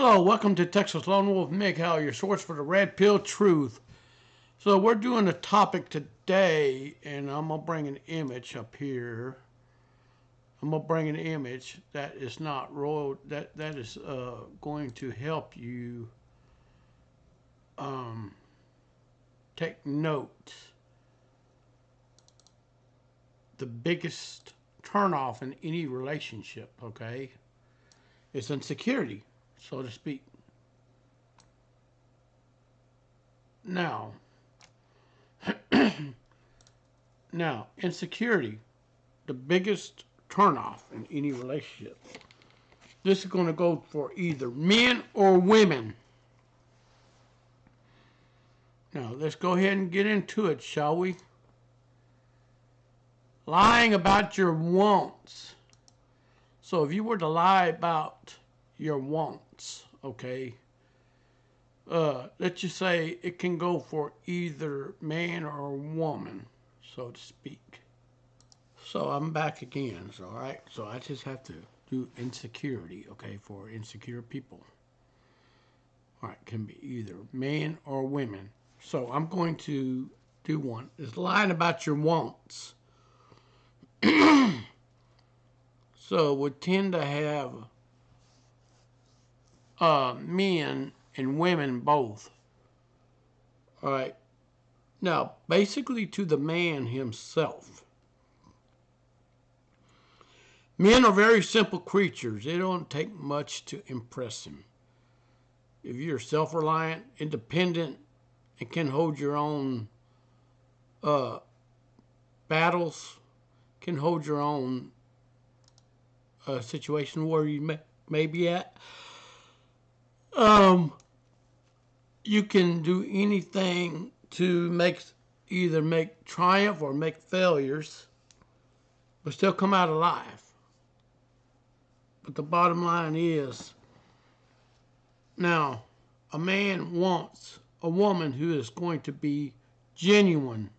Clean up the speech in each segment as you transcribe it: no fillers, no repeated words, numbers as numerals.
Hello, welcome to Texas Lone Wolf Mick Howell, your source for the Red Pill Truth. So we're doing a topic today, and I'm going to bring an image up here. I'm going to bring an image that is not rolled, that is going to help you take note. The biggest turnoff in any relationship, okay, is insecurity, so to speak. Now, insecurity, the biggest turnoff in any relationship. This is going to go for either men or women. Now, let's go ahead and get into it, shall we? Lying about your wants. So if you were to lie about your wants, okay, let's just say it can go for either man or woman, so to speak. So I'm back again, so, all right? So I just have to do insecurity, okay, for insecure people. All right, can be either man or women. So I'm going to do one. It's lying about your wants. So we tend to have men and women both. All right. Now, basically to the man himself. Men are very simple creatures. They don't take much to impress him. If you're self-reliant, independent, and can hold your own battles, can hold your own situation where you may be at, you can do anything to either make triumph or make failures, but still come out alive. But the bottom line is, now, a man wants a woman who is going to be genuine.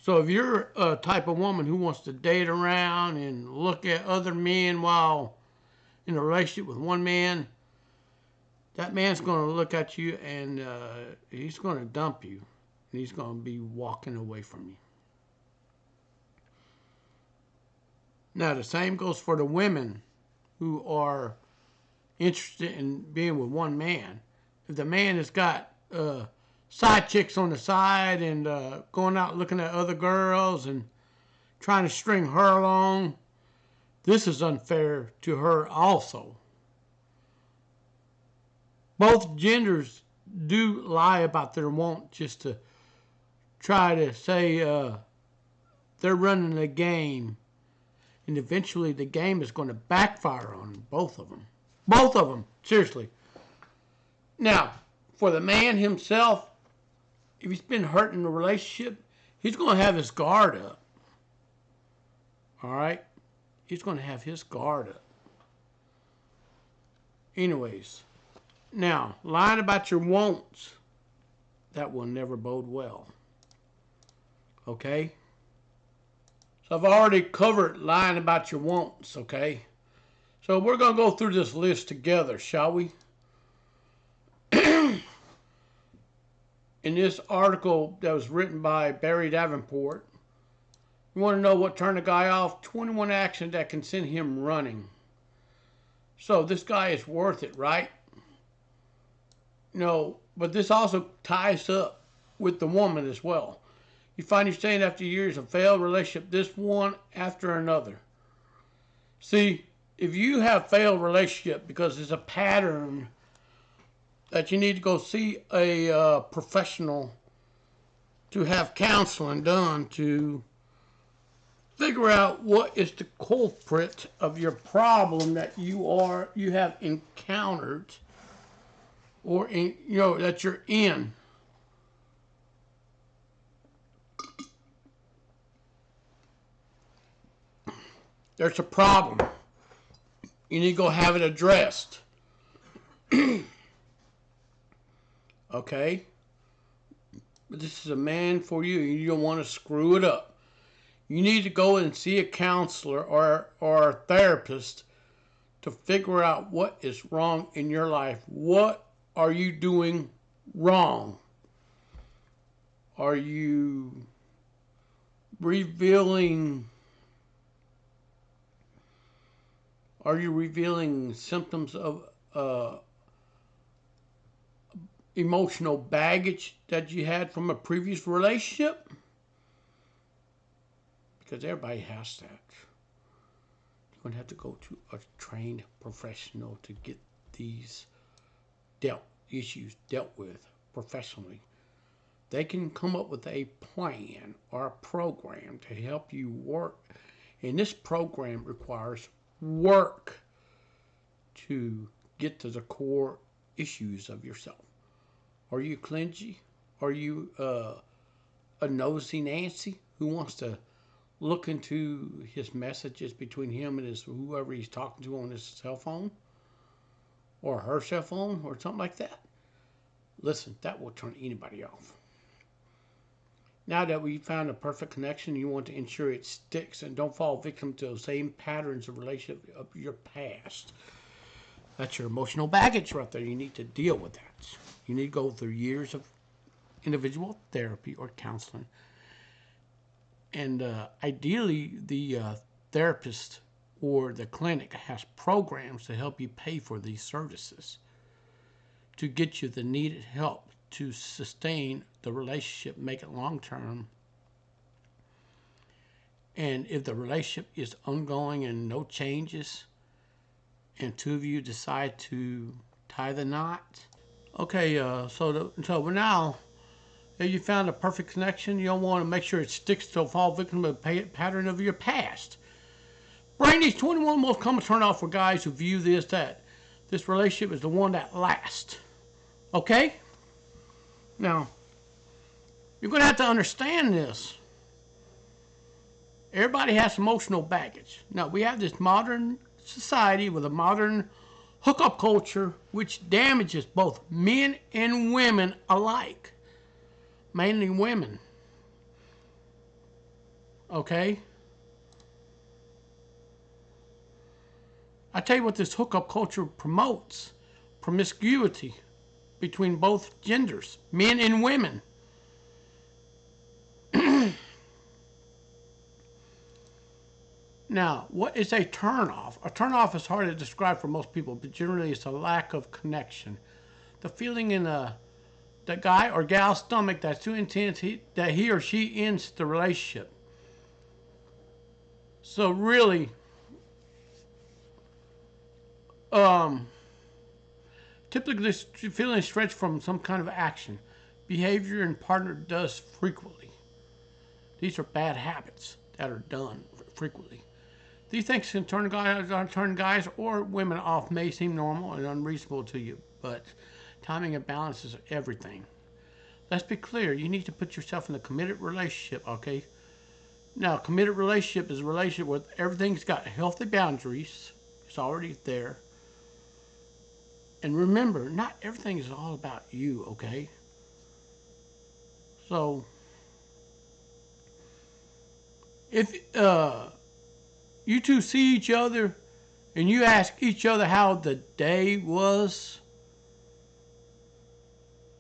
So if you're a type of woman who wants to date around and look at other men while in a relationship with one man, that man's going to look at you and he's going to dump you. And he's going to be walking away from you. Now, the same goes for the women who are interested in being with one man. If the man has got side chicks on the side and going out looking at other girls and trying to string her along, this is unfair to her also. Both genders do lie about their want just to try to say they're running the game, and eventually the game is going to backfire on both of them. Both of them, seriously. Now, for the man himself, if he's been hurt in a relationship, he's going to have his guard up. All right? He's going to have his guard up. Anyways, now, lying about your wants, that will never bode well. Okay? So I've already covered lying about your wants, okay? So we're going to go through this list together, shall we? In this article that was written by Barry Davenport, you want to know what turned a guy off? 21 actions that can send him running. So this guy is worth it, right? No, but this also ties up with the woman as well. You find you're staying after years of failed relationship, this one after another. See, if you have failed relationship because it's a pattern that you need to go see a professional to have counseling done to figure out what is the culprit of your problem that you have encountered or that you're in. There's a problem. You need to go have it addressed. Okay? But this is a man for you. You don't want to screw it up. You need to go and see a counselor or a therapist to figure out what is wrong in your life. What are you doing wrong? Are you revealing symptoms of emotional baggage that you had from a previous relationship? Because everybody has that. You're going to have to go to a trained professional to get these issues dealt with professionally. They can come up with a plan or a program to help you work. And this program requires work to get to the core issues of yourself. Are you clingy? Are you a nosy Nancy who wants to look into his messages between him and whoever he's talking to on his cell phone? Or her cell phone or something like that? Listen, that will turn anybody off. Now that we've found a perfect connection, you want to ensure it sticks and don't fall victim to those same patterns of relationship of your past. That's your emotional baggage right there. You need to deal with that. You need to go through years of individual therapy or counseling. And ideally, the therapist or the clinic has programs to help you pay for these services to get you the needed help to sustain the relationship, make it long term. And if the relationship is ongoing and no changes, and two of you decide to tie the knot, okay, so now that you found a perfect connection, you don't want to make sure it sticks to fall victim of a pattern of your past. Brandy's 21 most common turnoff for guys who view that this relationship is the one that lasts. Okay? Now, you're going to have to understand this. Everybody has emotional baggage. Now, we have this modern society with a modern hookup culture which damages both men and women alike. Mainly women. Okay? I tell you what this hookup culture promotes. Promiscuity between both genders, men and women. Now, what is a turnoff? A turnoff is hard to describe for most people, but generally it's a lack of connection. The feeling in the guy or gal's stomach that's too intense that he or she ends the relationship. So really, typically this feeling is stretched from some kind of action, behavior, and partner does frequently. These are bad habits that are done frequently. These things can turn guys or women off, may seem normal and unreasonable to you, but timing and balance is everything. Let's be clear, you need to put yourself in a committed relationship, okay? Now, a committed relationship is a relationship where everything's got healthy boundaries. It's already there. And remember, not everything is all about you, okay? So, if you two see each other and you ask each other how the day was,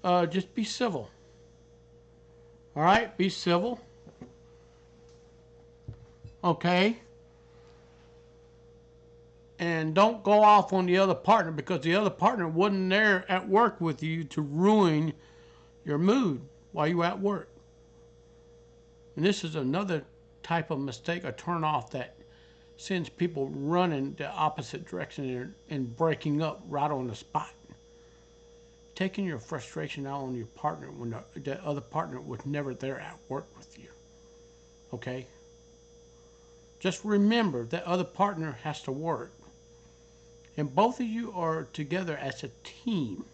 just be civil. All right? Be civil. Okay? And don't go off on the other partner because the other partner wasn't there at work with you to ruin your mood while you were at work. And this is another type of mistake, a turn off that sends people running the opposite direction and breaking up right on the spot. Taking your frustration out on your partner when the other partner was never there at work with you. Okay? Just remember that other partner has to work. And both of you are together as a team.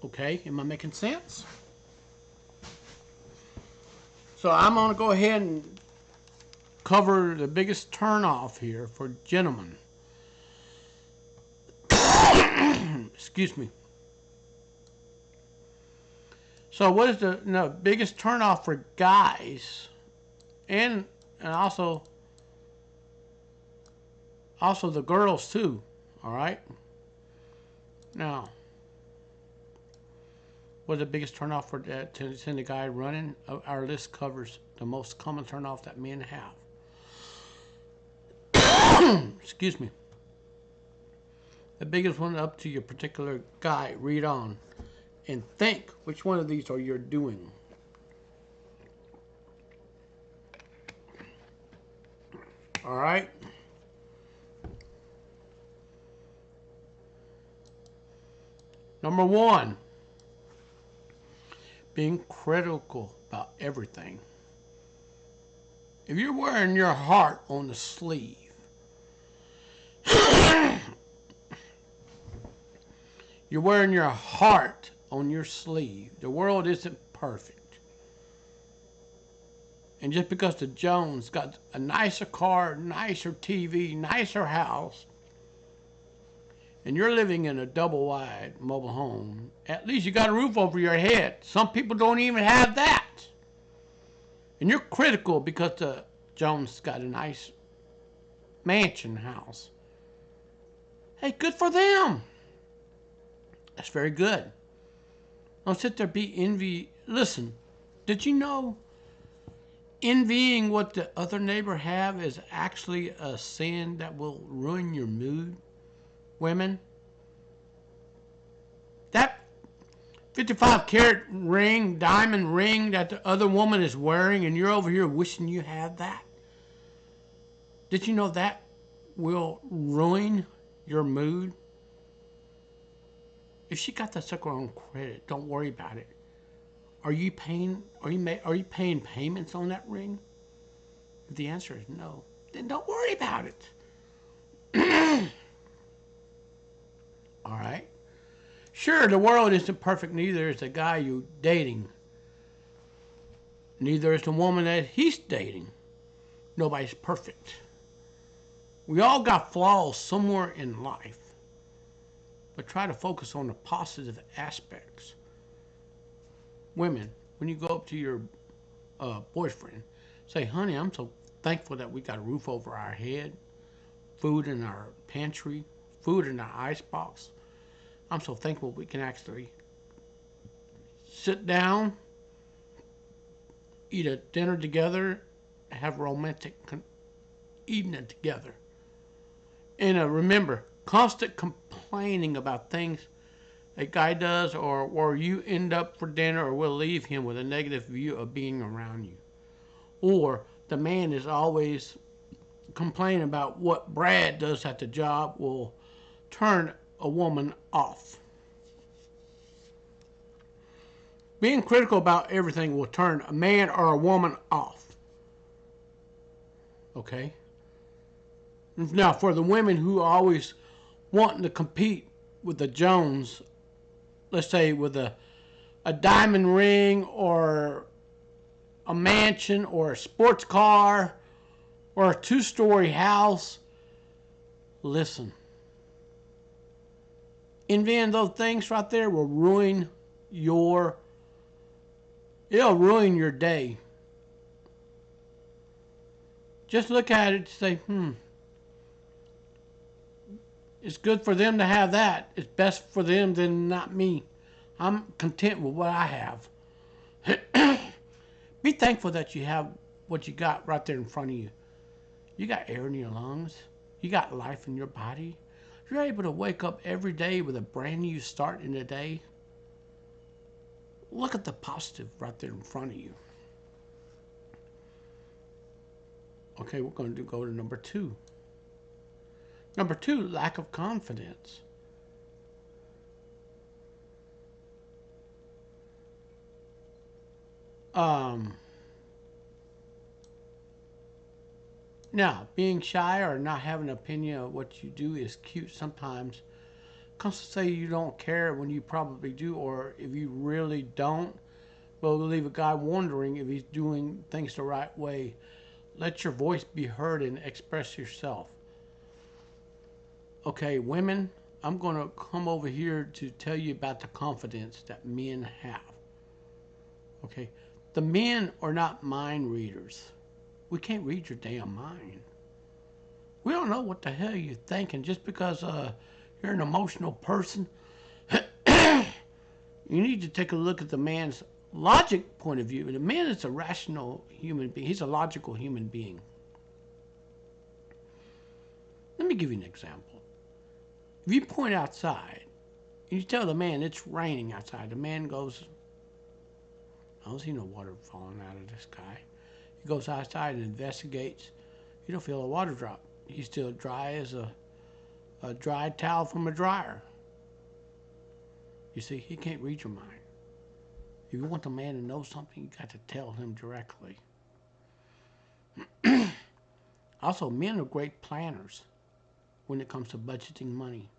Okay? Am I making sense? So I'm going to go ahead and cover the biggest turnoff here for gentlemen. Excuse me. So what is the biggest turnoff for guys and also Also the girls too. All right. Now, what's the biggest turnoff for to send a guy running? Our list covers the most common turnoff that men have. Excuse me. The biggest one, up to your particular guy. Read on and think which one of these are you doing. All right. Number one, being critical about everything. If you're wearing your heart on the sleeve, you're wearing your heart on your sleeve. The world isn't perfect. And just because the Jones got a nicer car, nicer TV, nicer house, and you're living in a double wide mobile home, at least you got a roof over your head. Some people don't even have that. And you're critical because the Jones got a nice mansion house. Hey, good for them. That's very good. Don't sit there be envy. Listen, did you know envying what the other neighbor have is actually a sin that will ruin your mood? Women, that 55 carat ring, diamond ring that the other woman is wearing, and you're over here wishing you had that. Did you know that will ruin your mood? If she got that sucker on credit, don't worry about it. Are you paying payments on that ring? If the answer is no, then don't worry about it. All right. Sure, the world isn't perfect. Neither is the guy you're dating. Neither is the woman that he's dating. Nobody's perfect. We all got flaws somewhere in life. But try to focus on the positive aspects. Women, when you go up to your boyfriend, say, honey, I'm so thankful that we got a roof over our head, food in our pantry, food in our icebox. I'm so thankful we can actually sit down, eat a dinner together, have romantic evening together. And remember, constant complaining about things a guy does or you end up for dinner or will leave him with a negative view of being around you. Or the man is always complaining about what Brad does at the job will turn a woman off. Being critical about everything will turn a man or a woman off. Okay? Now, for the women who are always wanting to compete with the Jones, let's say with a diamond ring or a mansion or a sports car or a 2-story house, listen. Envying those things right there will ruin it'll ruin your day. Just look at it and say, it's good for them to have that. It's best for them than not me. I'm content with what I have. Be thankful that you have what you got right there in front of you. You got air in your lungs. You got life in your body. You're able to wake up every day with a brand new start in the day. Look at the positive right there in front of you. Okay, we're going to go to number 2. Number 2, lack of confidence. Now, being shy or not having an opinion of what you do is cute sometimes. Comes to say you don't care when you probably do, or if you really don't, will leave a guy wondering if he's doing things the right way. Let your voice be heard and express yourself. Okay, women, I'm going to come over here to tell you about the confidence that men have. Okay, the men are not mind readers. We can't read your damn mind. We don't know what the hell you're thinking just because you're an emotional person. You need to take a look at the man's logic point of view. The man is a rational human being. He's a logical human being. Let me give you an example. If you point outside and you tell the man it's raining outside, the man goes, I don't see no water falling out of the sky. He goes outside and investigates. You don't feel a water drop. He's still dry as a dry towel from a dryer. You see, he can't read your mind. If you want the man to know something, you got to tell him directly. Also, men are great planners when it comes to budgeting money.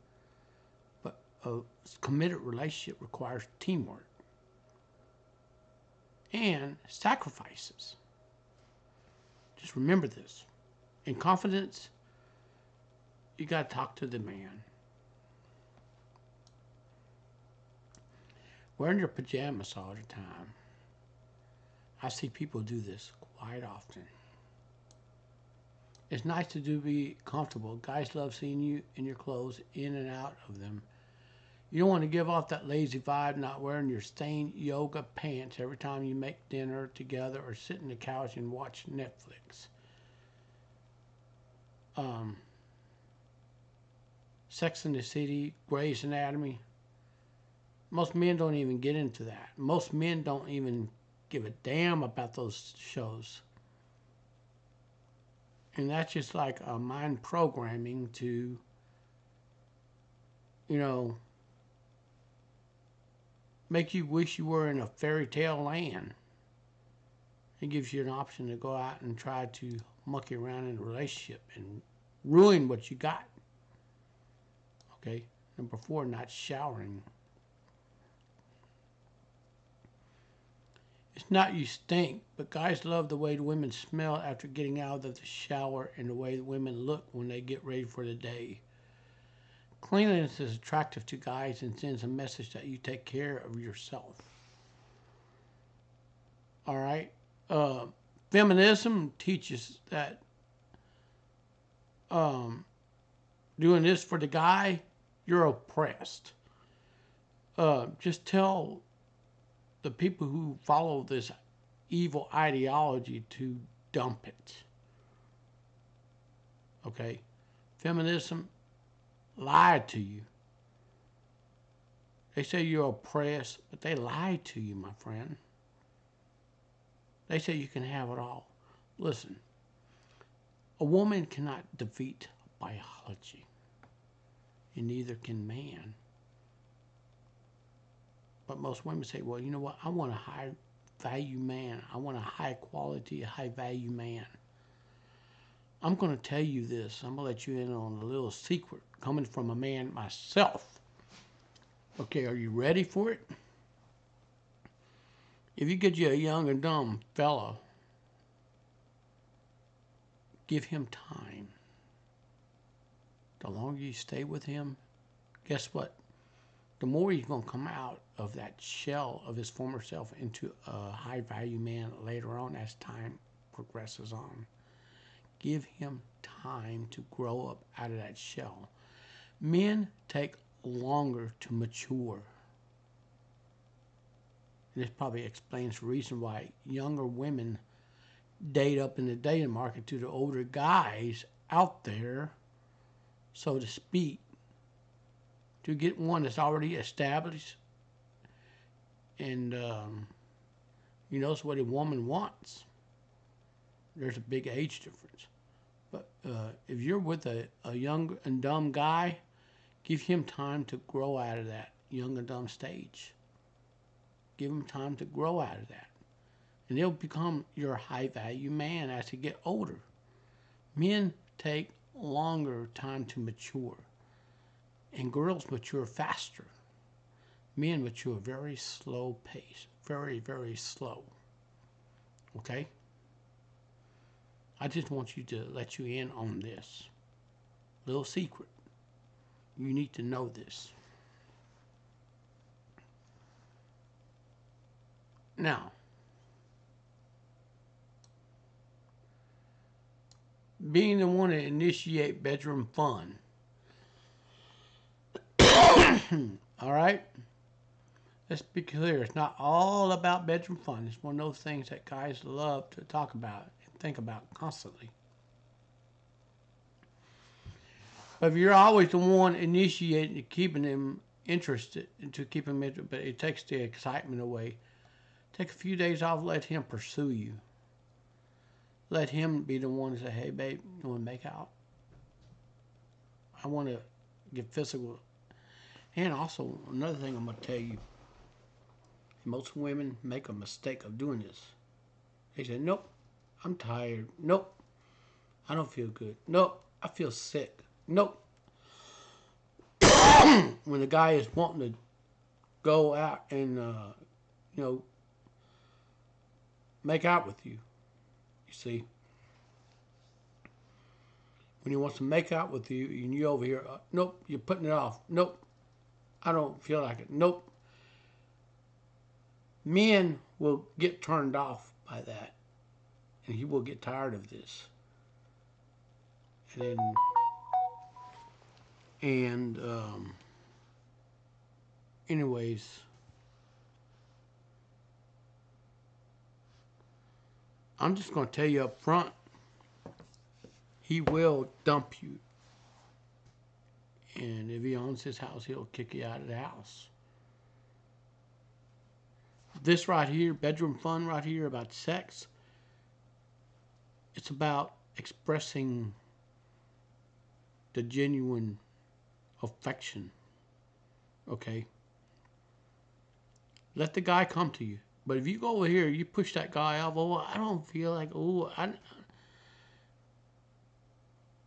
But a committed relationship requires teamwork and sacrifices. Just remember this. In confidence, you got to talk to the man. Wearing your pajamas all the time. I see people do this quite often. It's nice to be comfortable. Guys love seeing you in your clothes, in and out of them. You don't want to give off that lazy vibe, not wearing your stained yoga pants every time you make dinner together or sit on the couch and watch Netflix. Sex and the City, Grey's Anatomy. Most men don't even get into that. Most men don't even give a damn about those shows. And that's just like a mind programming to, make you wish you were in a fairy tale land. It gives you an option to go out and try to monkey around in a relationship and ruin what you got. Okay? Number 4, not showering. It's not you stink, but guys love the way the women smell after getting out of the shower and the way the women look when they get ready for the day. Cleanliness is attractive to guys and sends a message that you take care of yourself. All right? Feminism teaches that doing this for the guy, you're oppressed. Just tell the people who follow this evil ideology to dump it. Okay? Feminism lied to you. They say you're oppressed, but they lied to you, my friend. They say you can have it all. Listen, a woman cannot defeat biology, and neither can man. But most women say, well, you know what? I want a high value man. I want a high quality, high value man. I'm going to tell you this. I'm going to let you in on a little secret coming from a man myself. Okay, are you ready for it? If you get you a young and dumb fella, give him time. The longer you stay with him, guess what? The more he's going to come out of that shell of his former self into a high value man later on as time progresses on. Give him time to grow up out of that shell. Men take longer to mature. And this probably explains the reason why younger women date up in the dating market to the older guys out there, so to speak, to get one that's already established and knows what a woman wants. There's a big age difference. But if you're with a young and dumb guy, give him time to grow out of that young and dumb stage. Give him time to grow out of that. And he'll become your high value man as he get older. Men take longer time to mature. And girls mature faster. Men mature very slow pace. Very, very slow. Okay? I just want you to let you in on this. Little secret. You need to know this. Now, being the one to initiate bedroom fun. All right? Let's be clear. It's not all about bedroom fun. It's one of those things that guys love to talk about and think about constantly. But if you're always the one initiating and keeping them interested, and to keep them interested, but it takes the excitement away. Take a few days off. Let him pursue you. Let him be the one to say, "Hey, babe, you want to make out? I want to get physical." And also, another thing I'm going to tell you, most women make a mistake of doing this. They say, "Nope, I'm tired. Nope, I don't feel good. Nope, I feel sick. Nope." When the guy is wanting to go out and, make out with you, you see. When he wants to make out with you and you over here, nope, you're putting it off. Nope, I don't feel like it. Nope. Men will get turned off by that, and he will get tired of this. Anyways, I'm just going to tell you up front, he will dump you. And if he owns his house, he'll kick you out of the house. This right here, bedroom fun right here about sex, it's about expressing the genuine affection. Okay? Let the guy come to you. But if you go over here, you push that guy off, oh, I don't feel like, oh,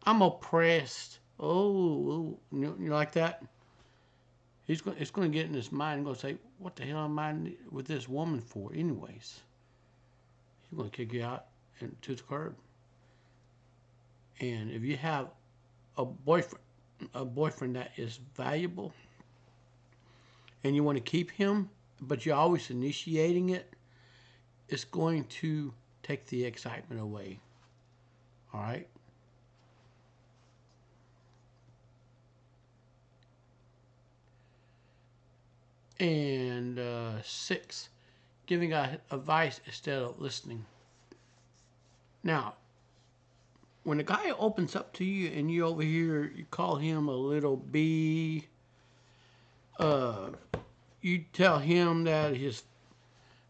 I'm oppressed. Oh, you know, like that. It's going to get in his mind and going to say, what the hell am I with this woman for anyways? He's going to kick you out to the curb. And if you have a boyfriend that is valuable and you want to keep him, but you're always initiating it, it's going to take the excitement away. All right? And 6, giving advice instead of listening. Now, when a guy opens up to you and you over here, you call him a little bee, you tell him that he's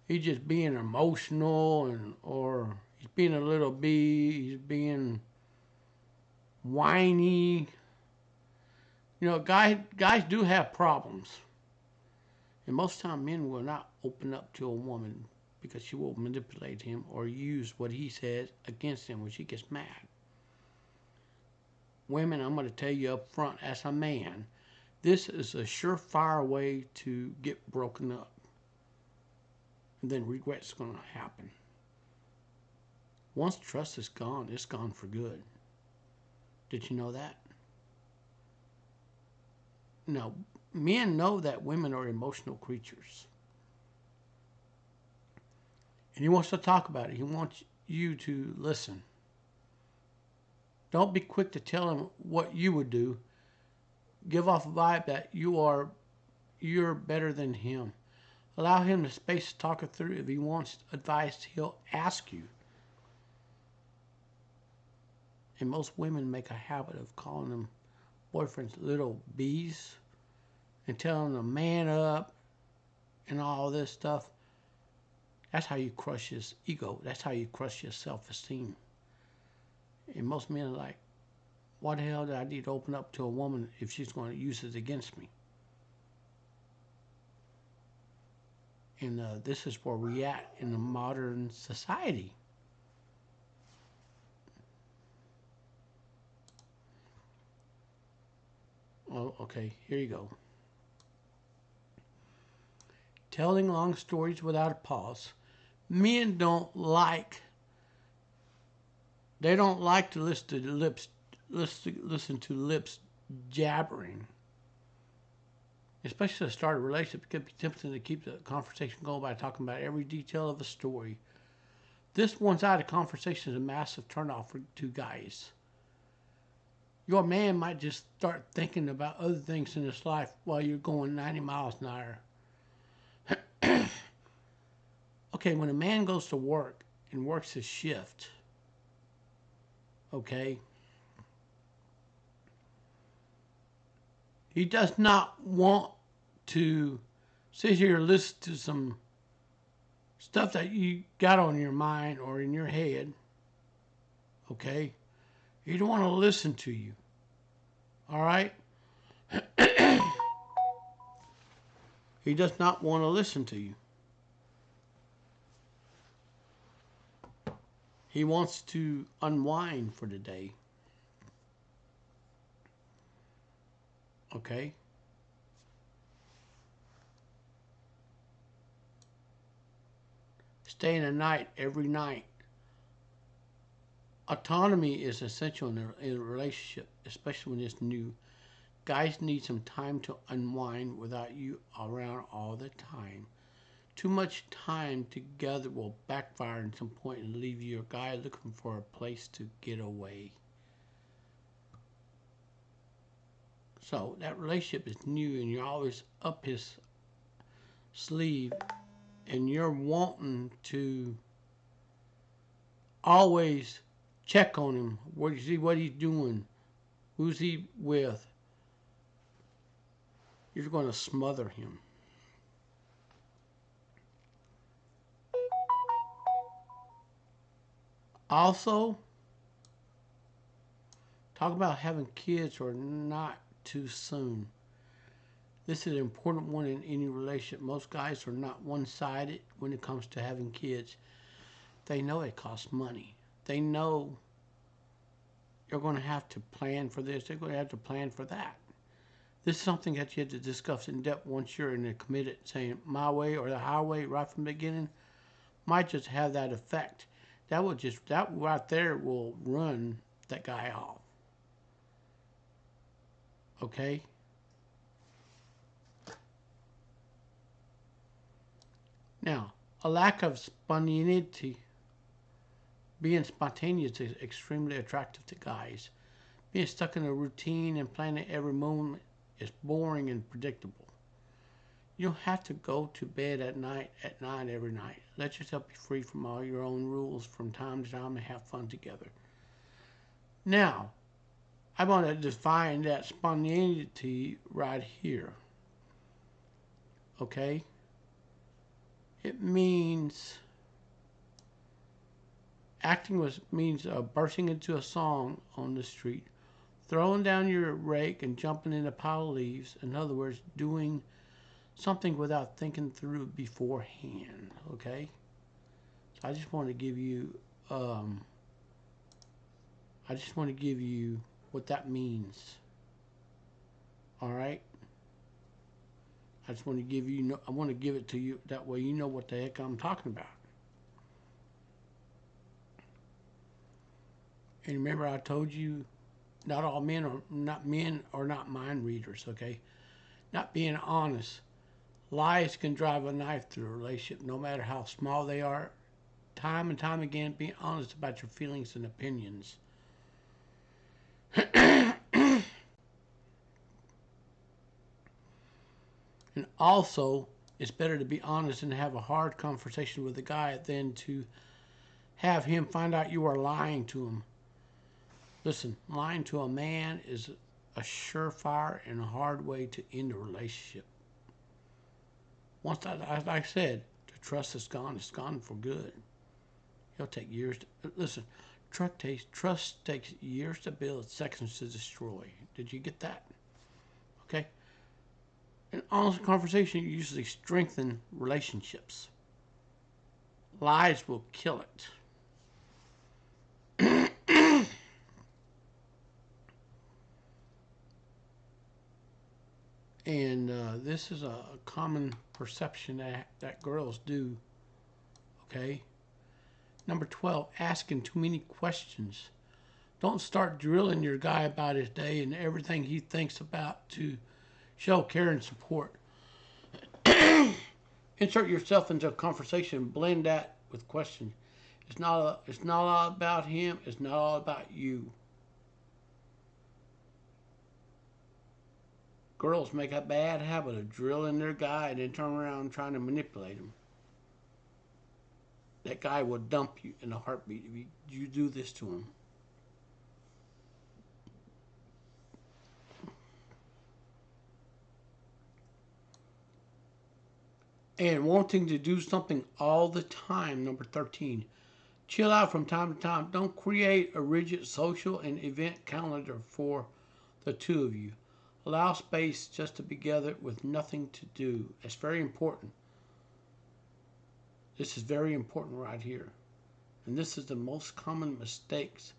just being emotional, or he's being a little bee, he's being whiny. You know, guys do have problems. And most time men will not open up to a woman because she will manipulate him or use what he says against him when she gets mad. Women, I'm going to tell you up front, as a man, this is a surefire way to get broken up. And then regret's going to happen. Once trust is gone, it's gone for good. Did you know that? No. Men know that women are emotional creatures. And he wants to talk about it. He wants you to listen. Don't be quick to tell him what you would do. Give off a vibe that you're better than him. Allow him the space to talk it through. If he wants advice, he'll ask you. And most women make a habit of calling them boyfriends little bees and telling them to man up and all this stuff. That's how you crush his ego. That's how you crush his self-esteem. And most men are like, what the hell do I need to open up to a woman if she's going to use it against me? And this is where we at in the modern society. Oh, okay, here you go. Telling long stories without a pause. Men don't like to listen to lips jabbering. Especially to start a relationship, it could be tempting to keep the conversation going by talking about every detail of a story. This one-sided conversation is a massive turnoff for two guys. Your man might just start thinking about other things in his life while you're going 90 miles an hour. Okay, when a man goes to work and works his shift, okay, he does not want to sit here and listen to some stuff that you got on your mind or in your head, okay? He don't want to listen to you, all right? He does not want to listen to you. He wants to unwind for the day. Okay? Staying a night every night. Autonomy is essential in a relationship, especially when it's new. Guys need some time to unwind without you around all the time. Too much time together will backfire at some point and leave your guy looking for a place to get away. So that relationship is new and you're always up his sleeve and you're wanting to always check on him. What he's doing? Who's he with? You're going to smother him. Also, talk about having kids or not too soon. This is an important one in any relationship. Most guys are not one-sided when it comes to having kids. They know it costs money. They know you're going to have to plan for this. They're going to have to plan for that. This is something that you have to discuss in depth once you're in a committed, saying my way or the highway right from the beginning might just have that effect. That right there will run that guy off. Okay? Now, a lack of spontaneity, being spontaneous is extremely attractive to guys. Being stuck in a routine and planning every moment is boring and predictable. You don't have to go to bed at night every night. Let yourself be free from all your own rules from time to time and have fun together. Now, I want to define that spontaneity right here. Okay? It means means bursting into a song on the street, throwing down your rake and jumping in a pile of leaves. In other words, doing something without thinking through beforehand. Okay? So I just want to give you what that means. All right? I just want to give you I want to give it to you that way you know what the heck I'm talking about. And remember I told you not all men are not mind readers, okay? Not being honest. Lies can drive a knife through a relationship, no matter how small they are. Time and time again, being honest about your feelings and opinions. And also, it's better to be honest and have a hard conversation with the guy than to have him find out you are lying to him. Listen, lying to a man is a surefire and a hard way to end a relationship. Once that, like I said, the trust is gone. It's gone for good. It'll take years to, listen, trust takes years to build, seconds to destroy. Did you get that? Okay? An honest conversation usually strengthens relationships. Lies will kill it. And this is a common perception that girls do. Okay? Number 12, asking too many questions. Don't start drilling your guy about his day and everything he thinks about to show care and support. Insert yourself into a conversation and blend that with questions. It's not all about him. It's not all about you. girls make a bad habit of drilling their guy and then turn around trying to manipulate him. That guy will dump you in a heartbeat if you do this to him. And wanting to do something all the time, number 13. Chill out from time to time. Don't create a rigid social and event calendar for the two of you. Allow space just to be together with nothing to do. It's very important. This is very important right here. And this is the most common mistakes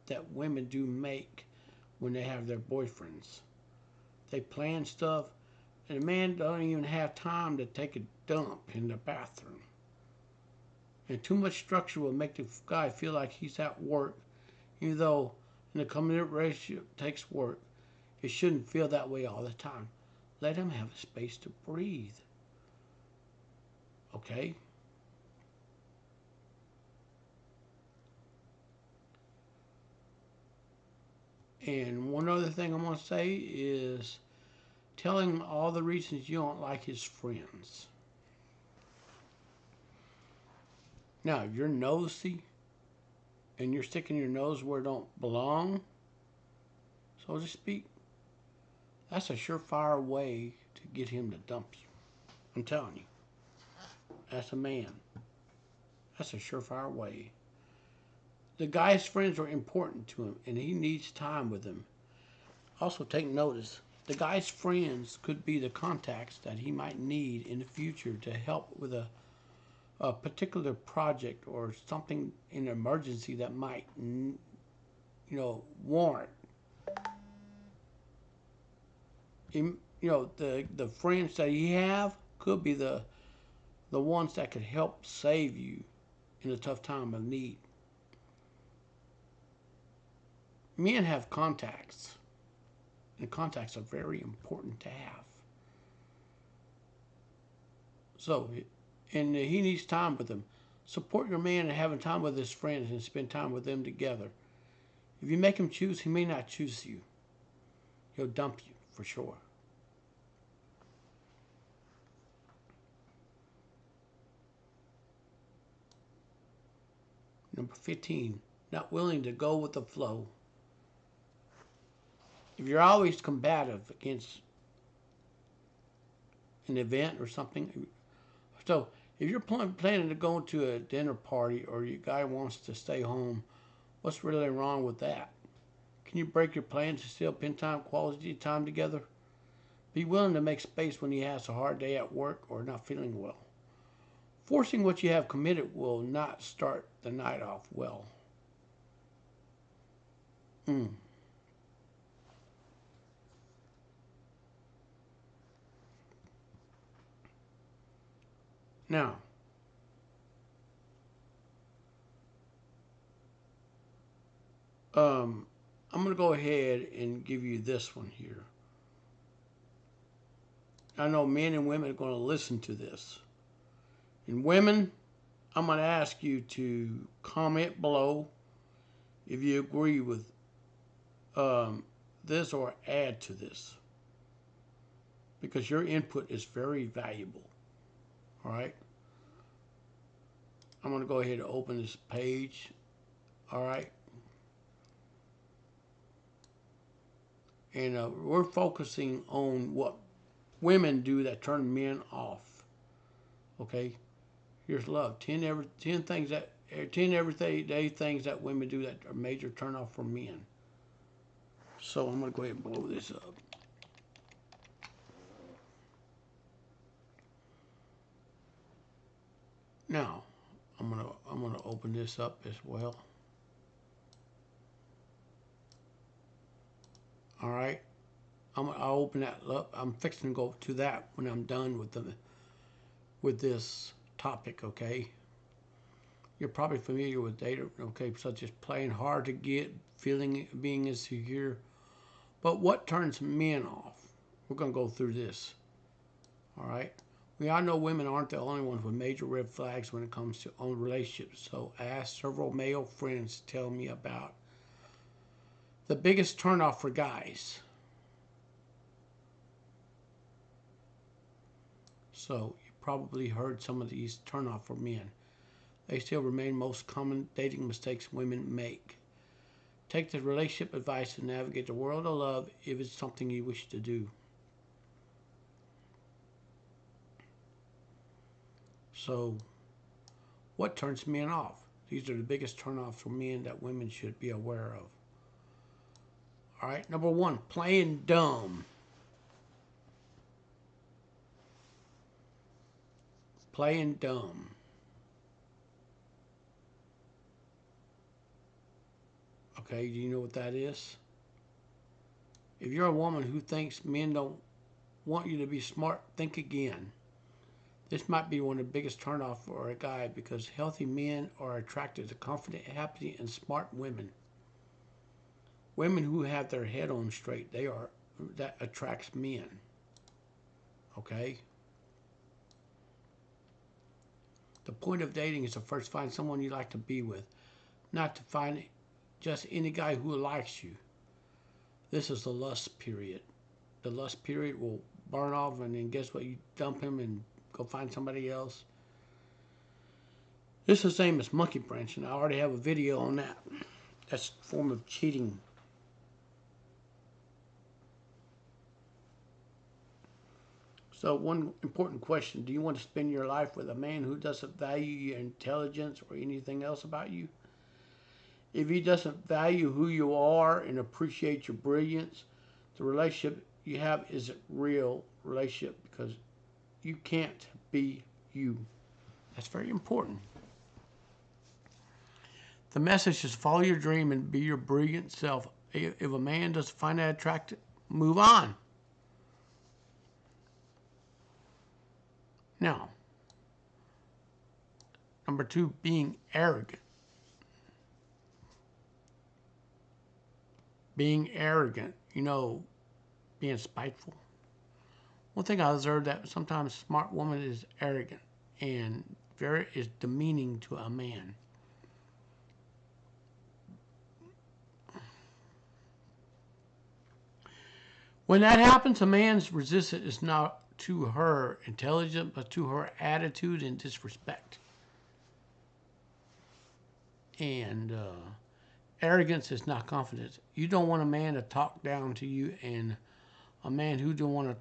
that women do make when they have their boyfriends. They plan stuff, and the man don't even have time to take a dump in the bathroom. And too much structure will make the guy feel like he's at work, even though in the committed relationship takes work. It shouldn't feel that way all the time. Let him have a space to breathe. Okay? And one other thing I'm going to say is telling him all the reasons you don't like his friends. Now, if you're nosy and you're sticking your nose where it don't belong, so to speak, that's a surefire way to get him to dump you. I'm telling you. That's a man. That's a surefire way. The guy's friends are important to him, and he needs time with them. Also, take notice. The guy's friends could be the contacts that he might need in the future to help with a particular project or something in an emergency that might, warrant. The friends that he have could be the ones that could help save you in a tough time of need. Men have contacts, and contacts are very important to have. So, and he needs time with them. Support your man in having time with his friends and spend time with them together. If you make him choose, he may not choose you. He'll dump you for sure. Number 15, not willing to go with the flow. If you're always combative against an event or something, so if you're planning to go to a dinner party or your guy wants to stay home, what's really wrong with that? Can you break your plans to still spend quality time together? Be willing to make space when he has a hard day at work or not feeling well. Forcing what you have committed will not start the night off well. Now, I'm going to go ahead and give you this one here. I know men and women are going to listen to this. And women, I'm going to ask you to comment below if you agree with this or add to this, because your input is very valuable. All right? I'm going to go ahead and open this page. All right? And we're focusing on what women do that turn men off. Okay? Here's love. 10 everyday things that women do that are major turn off for men. So I'm going to go ahead and blow this up. Now, I'm gonna open this up as well. All right, I'll open that up. I'm fixing to go to that when I'm done with this topic. Okay. You're probably familiar with data, okay, such as playing hard to get, being insecure. But what turns men off? We're gonna go through this. All right. We all know women aren't the only ones with major red flags when it comes to own relationships. So I asked several male friends to tell me about the biggest turnoff for guys. So you probably heard some of these turnoff for men. They still remain most common dating mistakes women make. Take the relationship advice to navigate the world of love if it's something you wish to do. So, what turns men off? These are the biggest turnoffs for men that women should be aware of. All right, number one, playing dumb. Playing dumb. Okay, do you know what that is? If you're a woman who thinks men don't want you to be smart, think again. This might be one of the biggest turnoffs for a guy because healthy men are attracted to confident, happy, and smart women. Women who have their head on straight, that attracts men. Okay? The point of dating is to first find someone you like to be with, not to find just any guy who likes you. This is the lust period. The lust period will burn off, and then guess what? You dump him and go find somebody else. This is the same as monkey branching. I already have a video on that. That's a form of cheating. So one important question, do you want to spend your life with a man who doesn't value your intelligence or anything else about you? If he doesn't value who you are and appreciate your brilliance, the relationship you have isn't real relationship because you can't be you. That's very important. The message is follow your dream and be your brilliant self. If a man doesn't find that attractive, move on. Now, number two, being arrogant. Being arrogant, being spiteful. One thing I observed that sometimes a smart woman is arrogant and is demeaning to a man. When that happens, a man's resistance is not to her intelligence, but to her attitude and disrespect. And arrogance is not confidence. You don't want a man to talk down to you, and a man who don't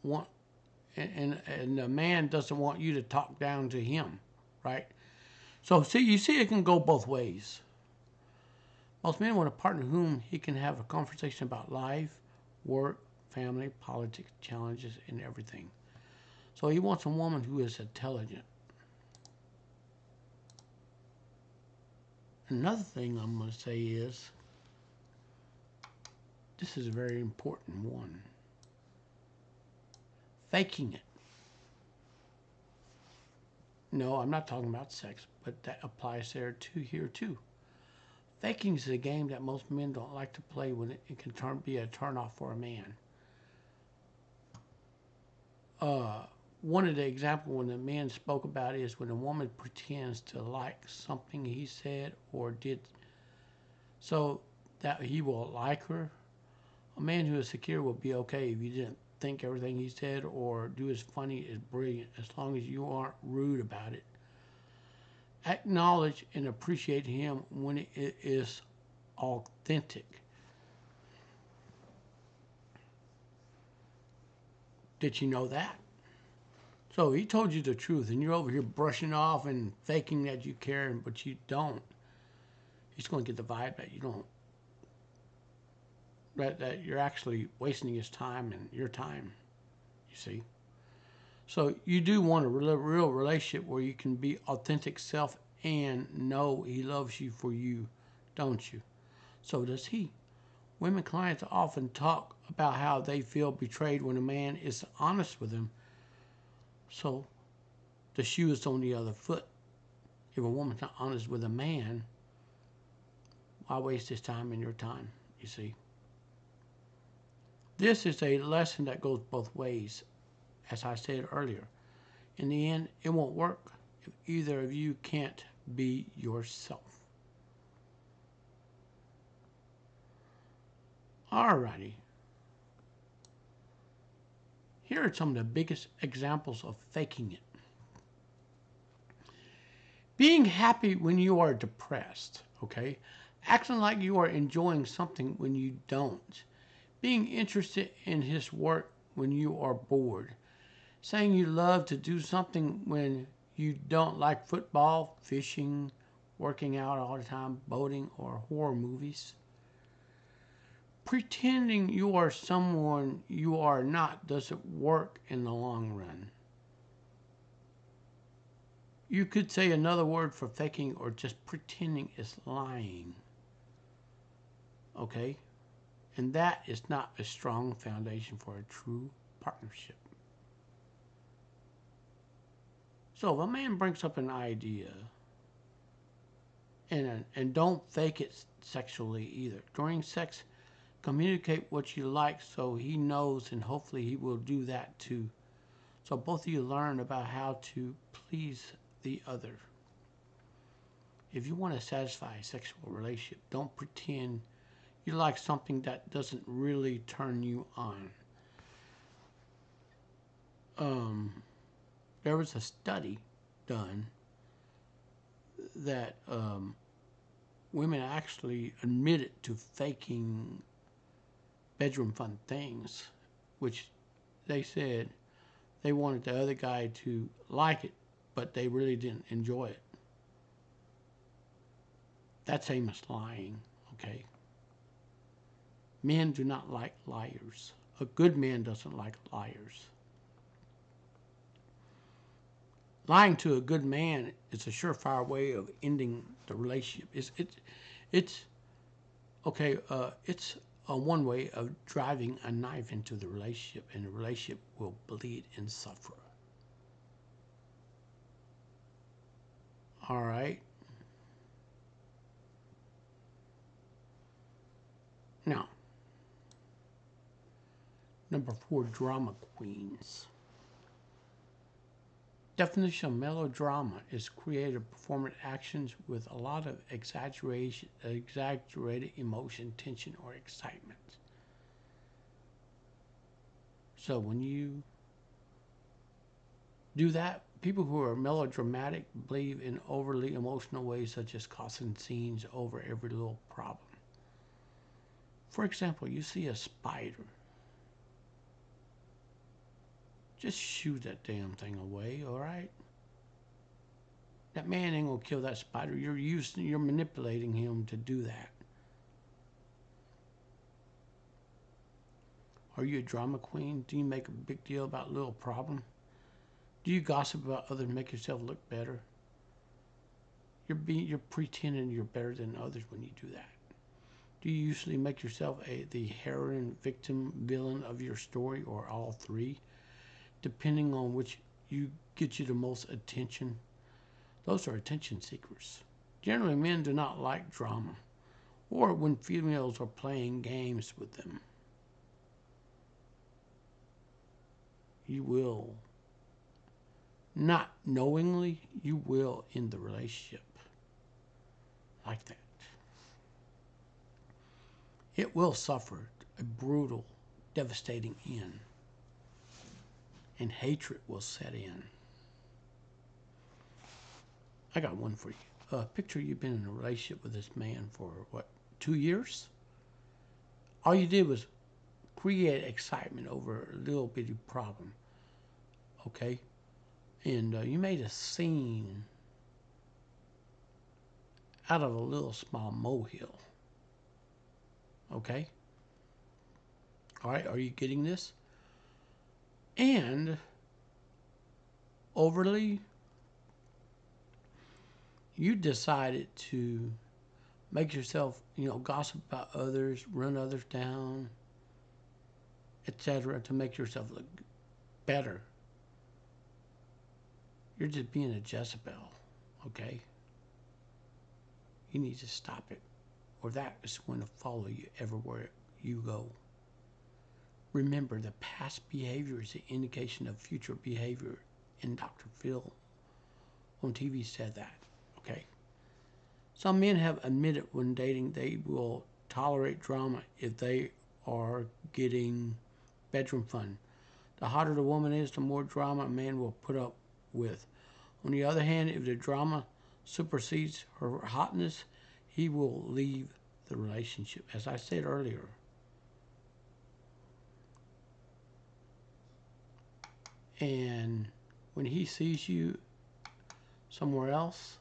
want and a man doesn't want you to talk down to him, right? So you see it can go both ways. Most men want a partner whom he can have a conversation about life, work, family, politics, challenges, and everything. So he wants a woman who is intelligent. Another thing I'm going to say is, this is a very important one. Faking it. No, I'm not talking about sex, but that applies here too. Faking is a game that most men don't like to play when it can be a turnoff for a man. One of the examples when the man spoke about is when a woman pretends to like something he said or did so that he will like her. A man who is secure will be okay if you didn't think everything he said or do as funny as brilliant, as long as you aren't rude about it. Acknowledge and appreciate him when it is authentic. Did you know that? So he told you the truth, and you're over here brushing off and faking that you care, but you don't. He's going to get the vibe that you don't. That you're actually wasting his time and your time, you see. So you do want a real relationship where you can be authentic self and know he loves you for you, don't you? So does he. Women clients often talk about how they feel betrayed when a man is honest with them. So the shoe is on the other foot. If a woman's not honest with a man, why waste his time and your time, you see? This is a lesson that goes both ways, as I said earlier. In the end, it won't work if either of you can't be yourself. Alrighty. Here are some of the biggest examples of faking it. Being happy when you are depressed, okay? Acting like you are enjoying something when you don't. Being interested in his work when you are bored. Saying you love to do something when you don't, like football, fishing, working out all the time, boating, or horror movies. Pretending you are someone you are not doesn't work in the long run. You could say another word for faking or just pretending is lying. Okay? And that is not a strong foundation for a true partnership. So if a man brings up an idea, and don't fake it sexually either. During sex, communicate what you like so he knows, and hopefully he will do that too. So both of you learn about how to please the other. If you want to satisfy a sexual relationship, don't pretend you like something that doesn't really turn you on. There was a study done that women actually admitted to faking bedroom fun things, which they said they wanted the other guy to like it, but they really didn't enjoy it. That's Amos lying, okay? Men do not like liars. A good man doesn't like liars. Lying to a good man is a surefire way of ending the relationship. It's okay. It's a one way of driving a knife into the relationship, and the relationship will bleed and suffer. All right. Now, number 4, drama queens. Definition of melodrama is creative performance actions with a lot of exaggerated emotion, tension, or excitement. So when you do that, people who are melodramatic believe in overly emotional ways, such as causing scenes over every little problem. For example, you see a spider. Just shoot that damn thing away, all right? That man ain't gonna kill that spider. You're manipulating him to do that. Are you a drama queen? Do you make a big deal about a little problem? Do you gossip about others to make yourself look better? You're pretending you're better than others when you do that. Do you usually make yourself the heroine, victim, villain of your story, or all three, depending on which gets you the most attention? Those are attention seekers. Generally, men do not like drama, or when females are playing games with them. You will, not knowingly, you will end the relationship like that. It will suffer a brutal, devastating end, and hatred will set in. I got one for you. Picture you've been in a relationship with this man for, 2 years? All you did was create excitement over a little bitty problem, okay? And you made a scene out of a little small molehill, okay? All right, are you getting this? And overly, you decided to make yourself, gossip about others, run others down, etc., to make yourself look better. You're just being a Jezebel, okay? You need to stop it, or that is going to follow you everywhere you go. Remember, the past behavior is an indication of future behavior, and Dr. Phil on TV said that, okay? Some men have admitted when dating they will tolerate drama if they are getting bedroom fun. The hotter the woman is, the more drama a man will put up with. On the other hand, if the drama supersedes her hotness, he will leave the relationship. As I said earlier, and when he sees you somewhere else,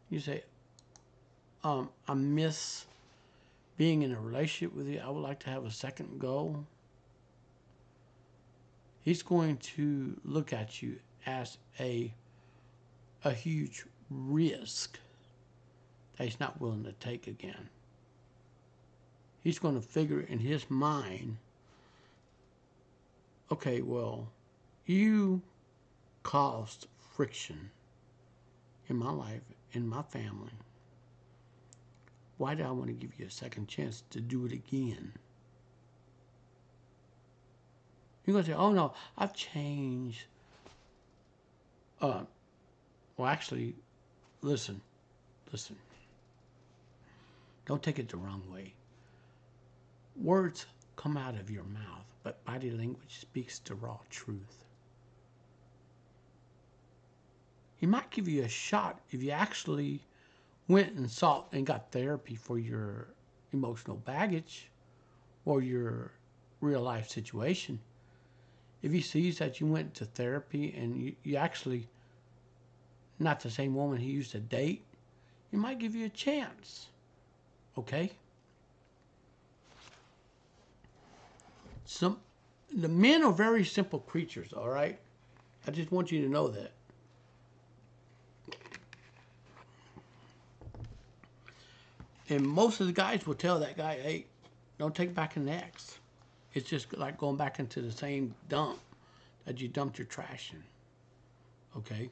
you say, I miss being in a relationship with you. I would like to have a second go. He's going to look at you as a huge risk that he's not willing to take again. He's going to figure in his mind, okay, well, you caused friction in my life, in my family. Why do I want to give you a second chance to do it again? You're going to say, oh no, I've changed. Well, actually, listen. Don't take it the wrong way. Words come out of your mouth, but body language speaks the raw truth. He might give you a shot if you actually went and sought and got therapy for your emotional baggage or your real life situation. If he sees that you went to therapy and you actually not the same woman he used to date, he might give you a chance. Okay? The men are very simple creatures, all right? I just want you to know that. And most of the guys will tell that guy, hey, don't take back an ex. It's just like going back into the same dump that you dumped your trash in. Okay?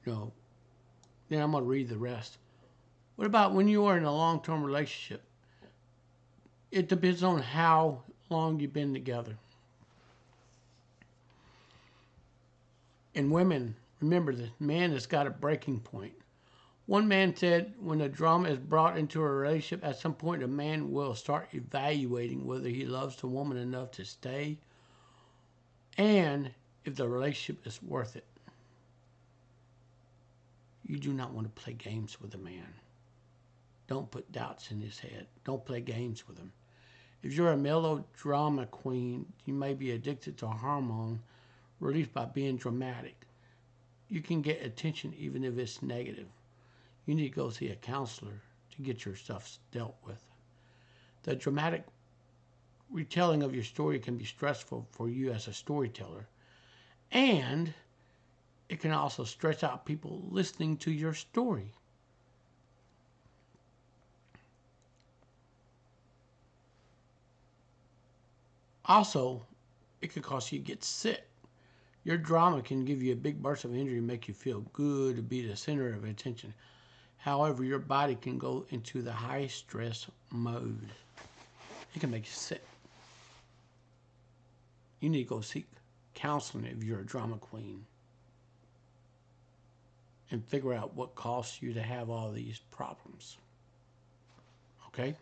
Then I'm going to read the rest. What about when you are in a long-term relationship? It depends on how long you've been together. And women, remember, the man has got a breaking point. One man said, when the drama is brought into a relationship, at some point a man will start evaluating whether he loves the woman enough to stay and if the relationship is worth it. You do not want to play games with a man. Don't put doubts in his head. Don't play games with him. If you're a melodrama queen, you may be addicted to a hormone released by being dramatic. You can get attention even if it's negative. You need to go see a counselor to get your stuff dealt with. The dramatic retelling of your story can be stressful for you as a storyteller, and it can also stress out people listening to your story. Also, it can cause you to get sick. Your drama can give you a big burst of energy and make you feel good to be the center of attention. However, your body can go into the high stress mode. It can make you sick. You need to go seek counseling if you're a drama queen and figure out what caused you to have all these problems. Okay?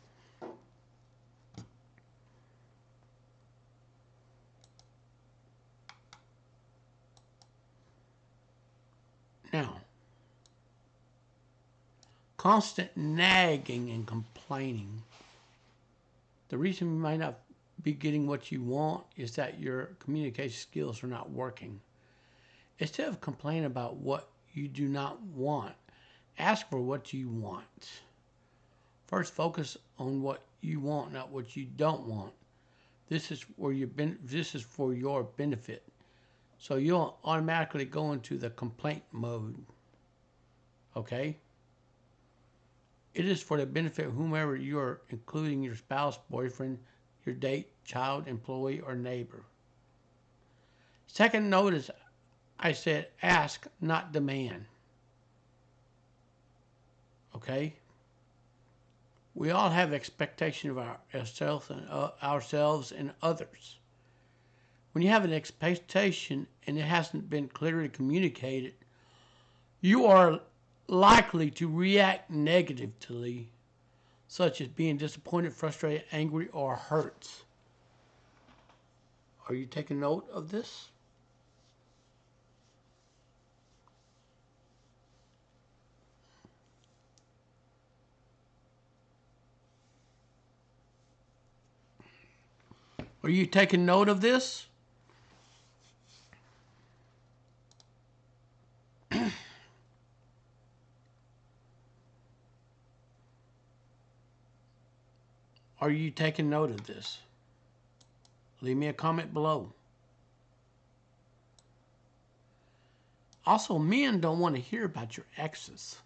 Now, constant nagging and complaining. The reason you might not be getting what you want is that your communication skills are not working. Instead of complaining about what you do not want, ask for what you want. First, focus on what you want, not what you don't want. This is for your benefit. So you'll automatically go into the complaint mode. Okay? It is for the benefit of whomever you are, including your spouse, boyfriend, your date, child, employee, or neighbor. Second notice, I said ask, not demand. Okay? We all have expectation of ourselves and others. When you have an expectation and it hasn't been clearly communicated, you are likely to react negatively, such as being disappointed, frustrated, angry, or hurt. Are you taking note of this? Are you taking note of this? Are you taking note of this? Leave me a comment below. Also, men don't want to hear about your exes.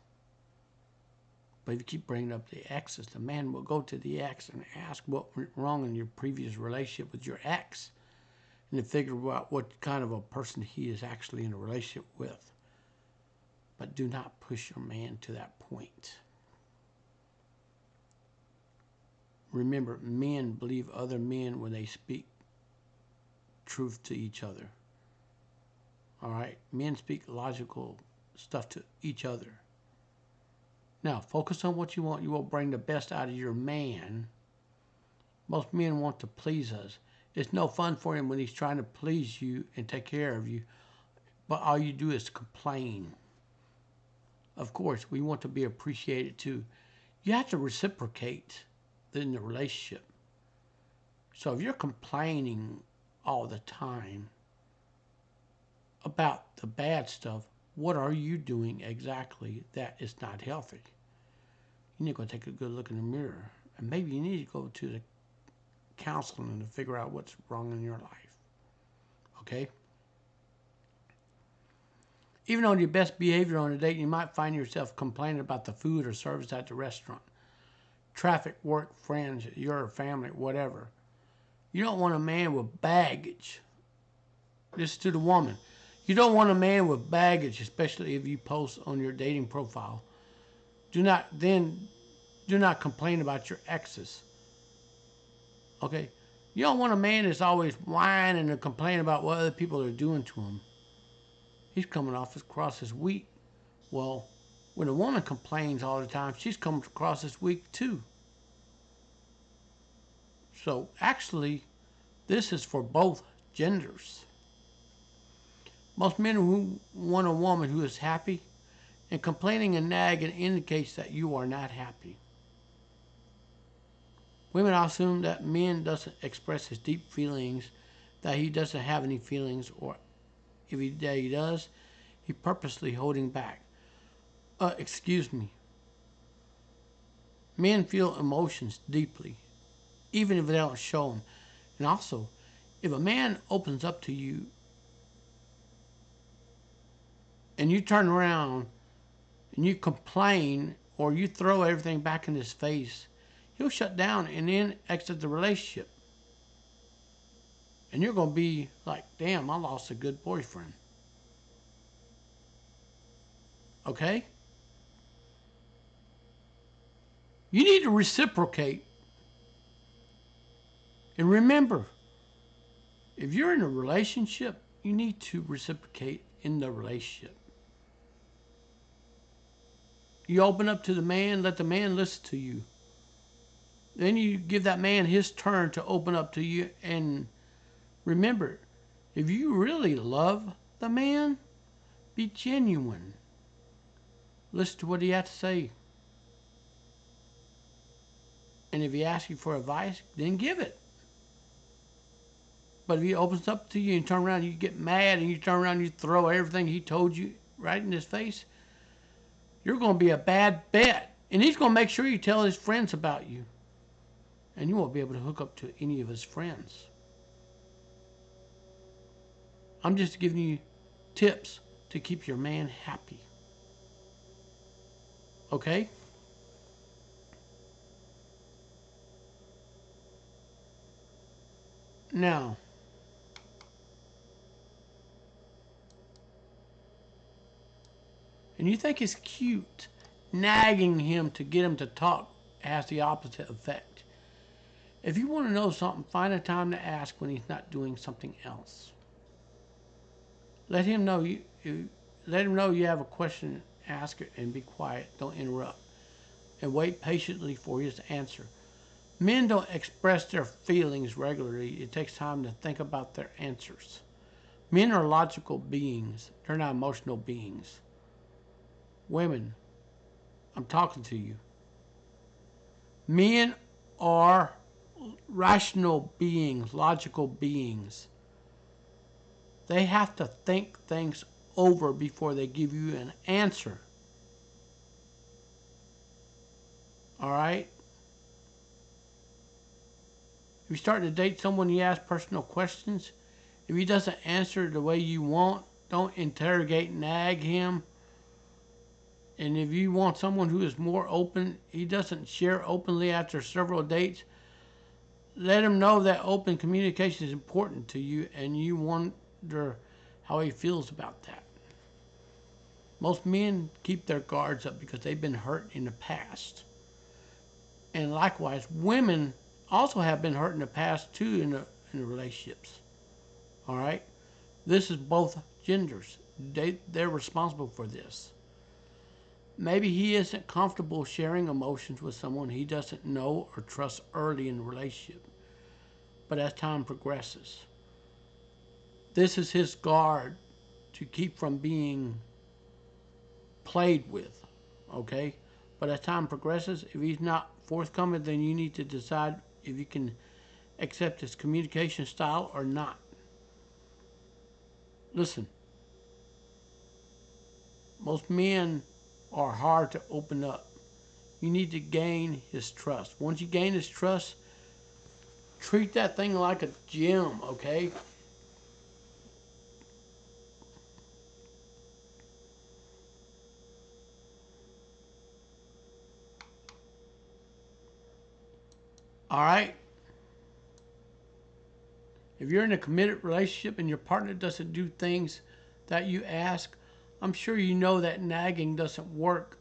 But if you keep bringing up the exes, the man will go to the ex and ask what went wrong in your previous relationship with your ex and to figure out what kind of a person he is actually in a relationship with. But do not push your man to that point. Remember, men believe other men when they speak truth to each other. All right? Men speak logical stuff to each other. Now, focus on what you want. You will bring the best out of your man. Most men want to please us. It's no fun for him when he's trying to please you and take care of you, but all you do is complain. Of course, we want to be appreciated too. You have to reciprocate in the relationship. So if you're complaining all the time about the bad stuff, what are you doing exactly that is not healthy? You need to go take a good look in the mirror. And maybe you need to go to the counseling to figure out what's wrong in your life. Okay? Even on your best behavior on a date, you might find yourself complaining about the food or service at the restaurant. Traffic, work, friends, your family, whatever. You don't want a man with baggage. This is to the woman. You don't want a man with baggage, especially if you post on your dating profile. Do not complain about your exes. Okay? You don't want a man that's always whining and complaining about what other people are doing to him. He's coming off across as weak. Well, when a woman complains all the time, she's coming across as weak too. So actually, this is for both genders. Most men who want a woman who is happy, and complaining and nagging indicates that you are not happy. Women assume that men doesn't express his deep feelings, that he doesn't have any feelings, or if he does, he purposely holding back. Excuse me. Men feel emotions deeply, even if they don't show them. And also, if a man opens up to you and you turn around and you complain or you throw everything back in his face, he'll shut down and then exit the relationship. And you're going to be like, damn, I lost a good boyfriend. Okay? You need to reciprocate. And remember, if you're in a relationship, you need to reciprocate in the relationship. You open up to the man, let the man listen to you. Then you give that man his turn to open up to you. And remember, if you really love the man, be genuine. Listen to what he has to say. And if he asks you for advice, then give it. But if he opens up to you and turn around, you get mad and you turn around and you throw everything he told you right in his face, you're going to be a bad bet. And he's going to make sure you tell his friends about you. And you won't be able to hook up to any of his friends. I'm just giving you tips to keep your man happy. Okay? Now, and you think it's cute, nagging him to get him to talk has the opposite effect. If you want to know something, find a time to ask when he's not doing something else. Let him know you have a question, ask it, and be quiet. Don't interrupt. And wait patiently for his answer. Men don't express their feelings regularly. It takes time to think about their answers. Men are logical beings, they're not emotional beings. Women, I'm talking to you. Men are rational beings, logical beings. They have to think things over before they give you an answer. All right? If you start to date someone, you ask personal questions. If he doesn't answer the way you want, don't interrogate, nag him. And if you want someone who is more open, he doesn't share openly after several dates, let him know that open communication is important to you and you wonder how he feels about that. Most men keep their guards up because they've been hurt in the past. And likewise, women also have been hurt in the past too in the relationships. All right? This is both genders. They're responsible for this. Maybe he isn't comfortable sharing emotions with someone he doesn't know or trust early in the relationship. But as time progresses, this is his guard to keep from being played with. Okay? But as time progresses, if he's not forthcoming, then you need to decide if you can accept his communication style or not. Listen, most men are hard to open up. You need to gain his trust. Once you gain his trust, treat that thing like a gym, okay? All right? If you're in a committed relationship and your partner doesn't do things that you ask, I'm sure you know that nagging doesn't work,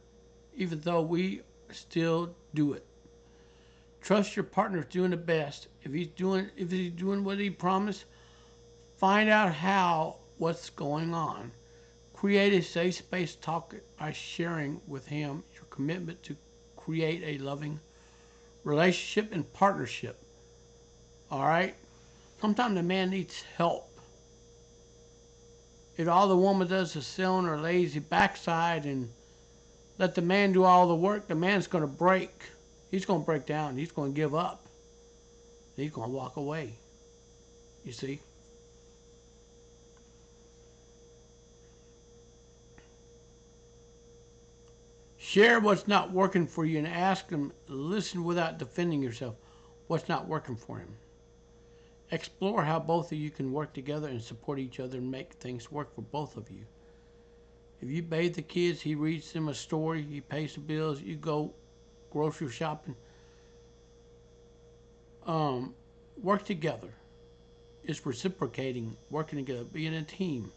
even though we still do it. Trust your partner's doing the best. If he's doing what he promised, find out what's going on. Create a safe space talk by sharing with him your commitment to create a loving relationship and partnership. All right? Sometimes the man needs help. If all the woman does is sit on her lazy backside and let the man do all the work, the man's going to break. He's going to break down. He's going to give up. He's going to walk away. You see? Share what's not working for you and ask him, listen without defending yourself, what's not working for him. Explore how both of you can work together and support each other and make things work for both of you. If you bathe the kids, he reads them a story, he pays the bills, you go grocery shopping. Work together. It's reciprocating, working together, being a team.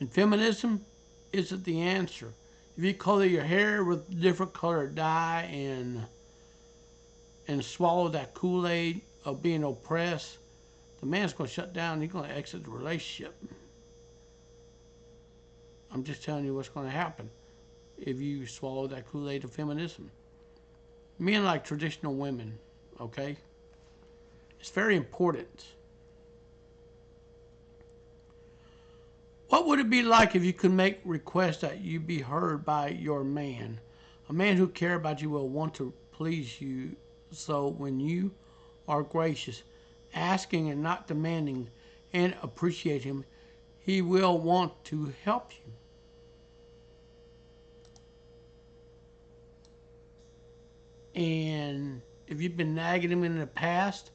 And feminism isn't the answer. If you color your hair with different colored dye and swallow that Kool-Aid of being oppressed, the man's going to shut down. He's going to exit the relationship. I'm just telling you what's going to happen if you swallow that Kool-Aid of feminism. Men like traditional women, okay? It's very important. What would it be like if you could make requests that you be heard by your man? A man who cares about you will want to please you. So when you are gracious, asking and not demanding, and appreciate him, he will want to help you. And if you've been nagging him in the past,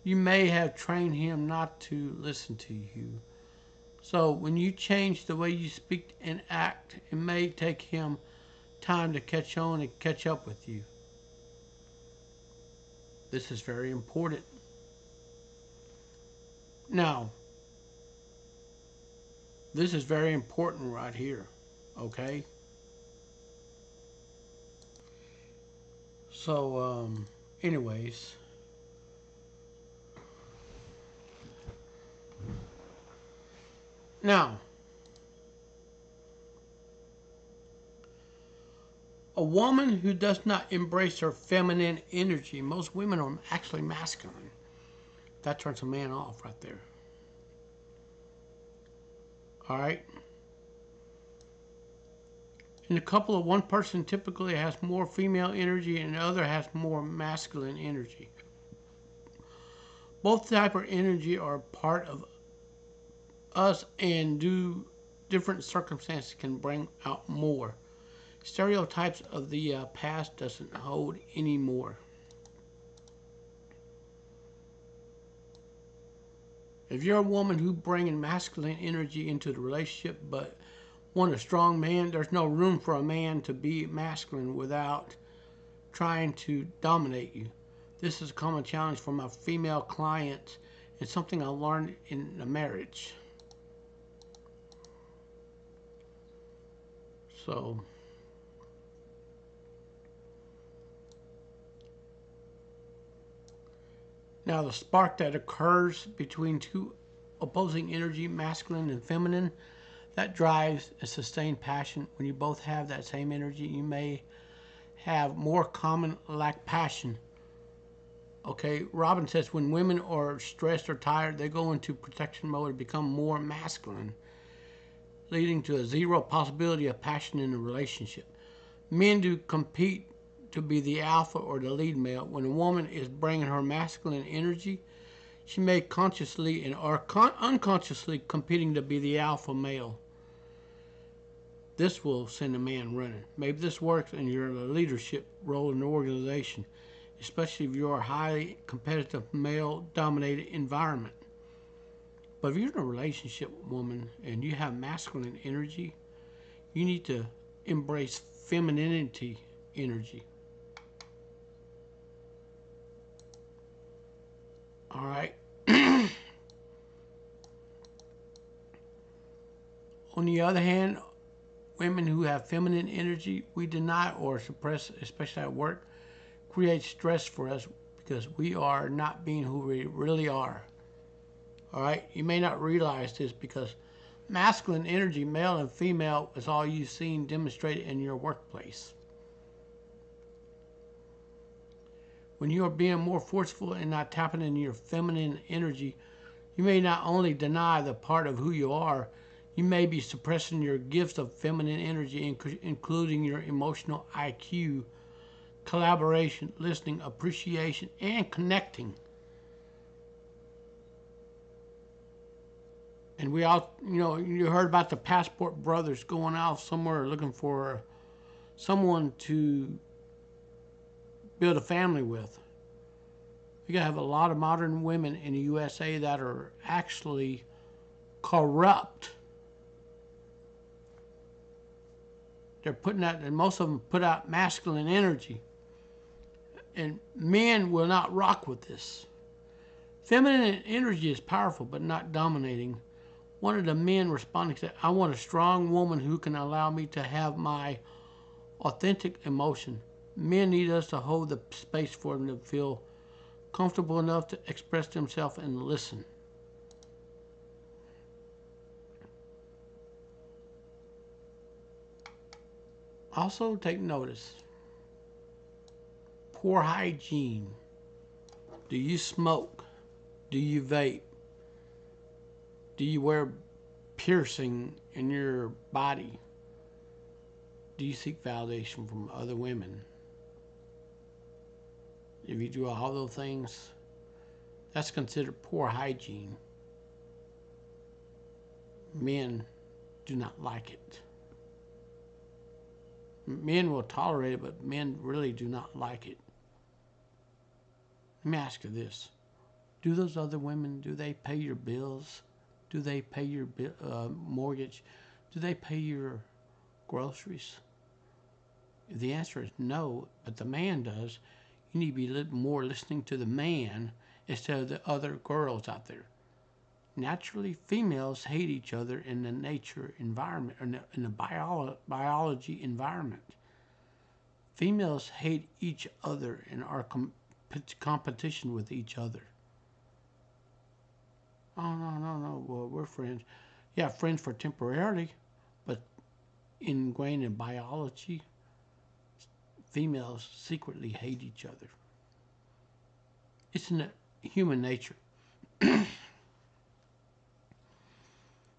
you may have trained him not to listen to you. So when you change the way you speak and act, it may take him time to catch on and catch up with you. This is very important. Now, this is very important right here, okay? So, anyways, now, A woman who does not embrace her feminine energy, most women are actually masculine. That turns a man off right there. All right? In a couple, of one person typically has more female energy and the other has more masculine energy. Both type of energy are part of us and do different circumstances can bring out more. Stereotypes of the past doesn't hold anymore. If you're a woman who bringing masculine energy into the relationship but want a strong man, there's no room for a man to be masculine without trying to dominate you. This is a common challenge for my female clients and something I learned in a marriage. So, now the spark that occurs between two opposing energy, masculine and feminine, that drives a sustained passion. When you both have that same energy, you may have more common lack passion. Okay, Robin says when women are stressed or tired, they go into protection mode and become more masculine, leading to a zero possibility of passion in a relationship. Men do compete to be the alpha or the lead male. When a woman is bringing her masculine energy, she may consciously and or unconsciously competing to be the alpha male. This will send a man running. Maybe this works and you're in a leadership role in the organization, especially if you're a highly competitive male-dominated environment. But if you're in a relationship, woman, and you have masculine energy, you need to embrace femininity energy. All right. On the other hand, women who have feminine energy, we deny or suppress, especially at work, creates stress for us because we are not being who we really are. All right, you may not realize this because masculine energy, male and female, is all you've seen demonstrated in your workplace. When you are being more forceful and not tapping into your feminine energy, you may not only deny the part of who you are, you may be suppressing your gifts of feminine energy, including your emotional IQ, collaboration, listening, appreciation, and connecting. And we all, you heard about the Passport Brothers going off somewhere looking for someone to build a family with. You gotta have a lot of modern women in the USA that are actually corrupt. They're putting out, and most of them put out masculine energy. And men will not rock with this. Feminine energy is powerful but not dominating. One of the men responding said, I want a strong woman who can allow me to have my authentic emotion. Men need us to hold the space for them to feel comfortable enough to express themselves and listen. Also, take notice. Poor hygiene. Do you smoke? Do you vape? Do you wear piercing in your body? Do you seek validation from other women? If you do all those things, that's considered poor hygiene. Men do not like it. Men will tolerate it, but men really do not like it. Let me ask you this. Do those other women, do they pay your bills? Do they pay your mortgage? Do they pay your groceries? If the answer is no, but the man does, you need to be more listening to the man instead of the other girls out there. Naturally, females hate each other in the nature environment, or in the biology environment. Females hate each other and are competition with each other. Oh, no. Well, we're friends. Yeah, friends for temporarily, but ingrained in biology, females secretly hate each other. It's in human nature.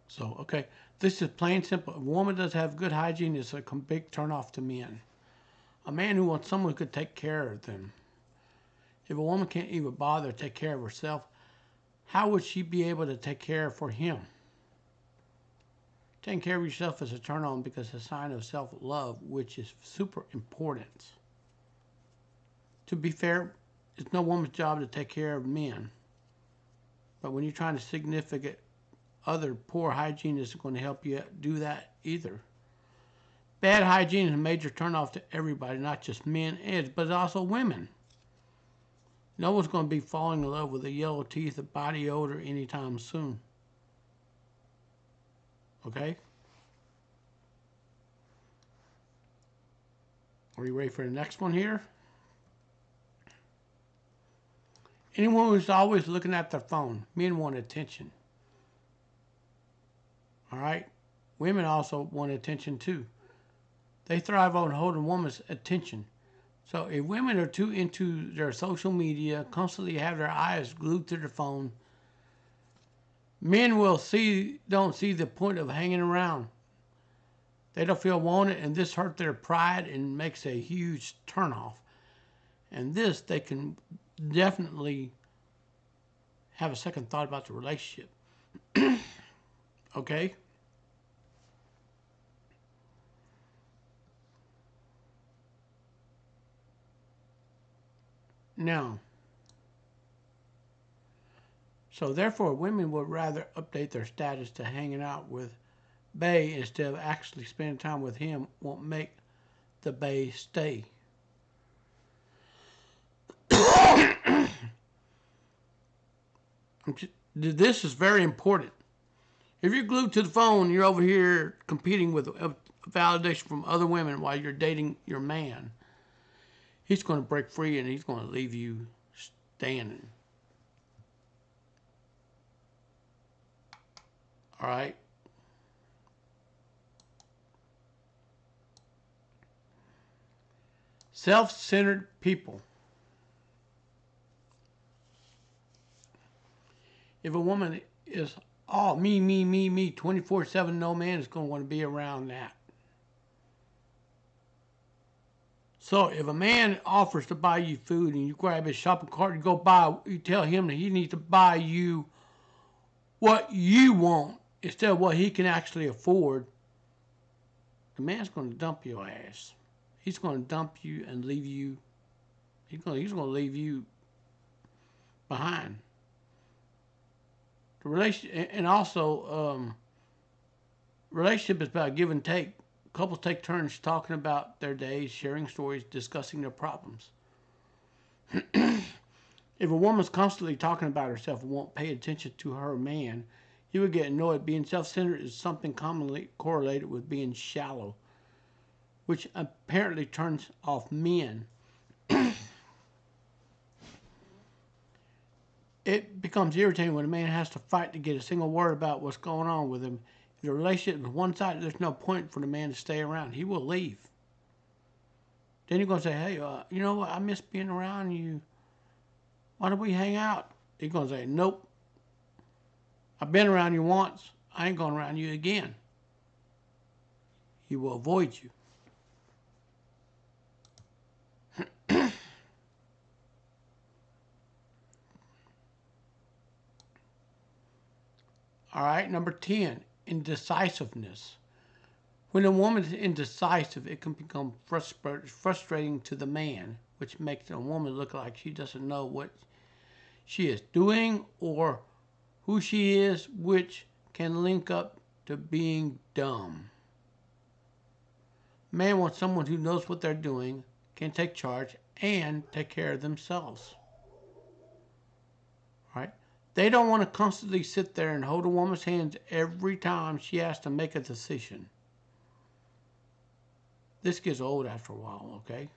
So, okay, this is plain simple. If a woman does have good hygiene, it's a big turnoff to men. A man who wants someone who could take care of them. If a woman can't even bother to take care of herself, how would she be able to take care for him? Taking care of yourself is a turn on because it's a sign of self-love, which is super important. To be fair, it's no woman's job to take care of men. But when you're trying to significant other, poor hygiene isn't going to help you do that either. Bad hygiene is a major turnoff to everybody, not just men, but also women. No one's going to be falling in love with the yellow teeth or body odor anytime soon. Okay? Are you ready for the next one here? Anyone who's always looking at their phone, men want attention. All right? Women also want attention too. They thrive on holding a woman's attention. So if women are too into their social media, constantly have their eyes glued to their phone, men don't see the point of hanging around. They don't feel wanted, and this hurts their pride and makes a huge turnoff. And this, they can definitely have a second thought about the relationship. Okay? Now, so therefore, women would rather update their status to hanging out with bae instead of actually spending time with him won't make the bae stay. This is very important. If you're glued to the phone, you're over here competing with validation from other women while you're dating your man, he's going to break free and he's going to leave you standing. All right? Self-centered people. If a woman is all me, 24/7, no man is going to want to be around that. So if a man offers to buy you food and you grab his shopping cart and go buy, you tell him that he needs to buy you what you want instead of what he can actually afford, the man's going to dump your ass. He's going to dump you and leave you. He's going to leave you behind. The relationship, and also, relationship is about give and take. Couples take turns talking about their days, sharing stories, discussing their problems. If a woman's constantly talking about herself and won't pay attention to her man, he would get annoyed. Being self-centered is something commonly correlated with being shallow, which apparently turns off men. It becomes irritating when a man has to fight to get a single word about what's going on with him. If the relationship is one-sided, there's no point for the man to stay around. He will leave. Then you're going to say, hey, you know what? I miss being around you. Why don't we hang out? He's going to say, nope. I've been around you once. I ain't going around you again. He will avoid you. All right, number 10, indecisiveness. When a woman is indecisive, it can become frustrating to the man, which makes a woman look like she doesn't know what she is doing or who she is, which can link up to being dumb. Man wants someone who knows what they're doing, can take charge, and take care of themselves. Right? They don't want to constantly sit there and hold a woman's hands every time she has to make a decision. This gets old after a while, okay?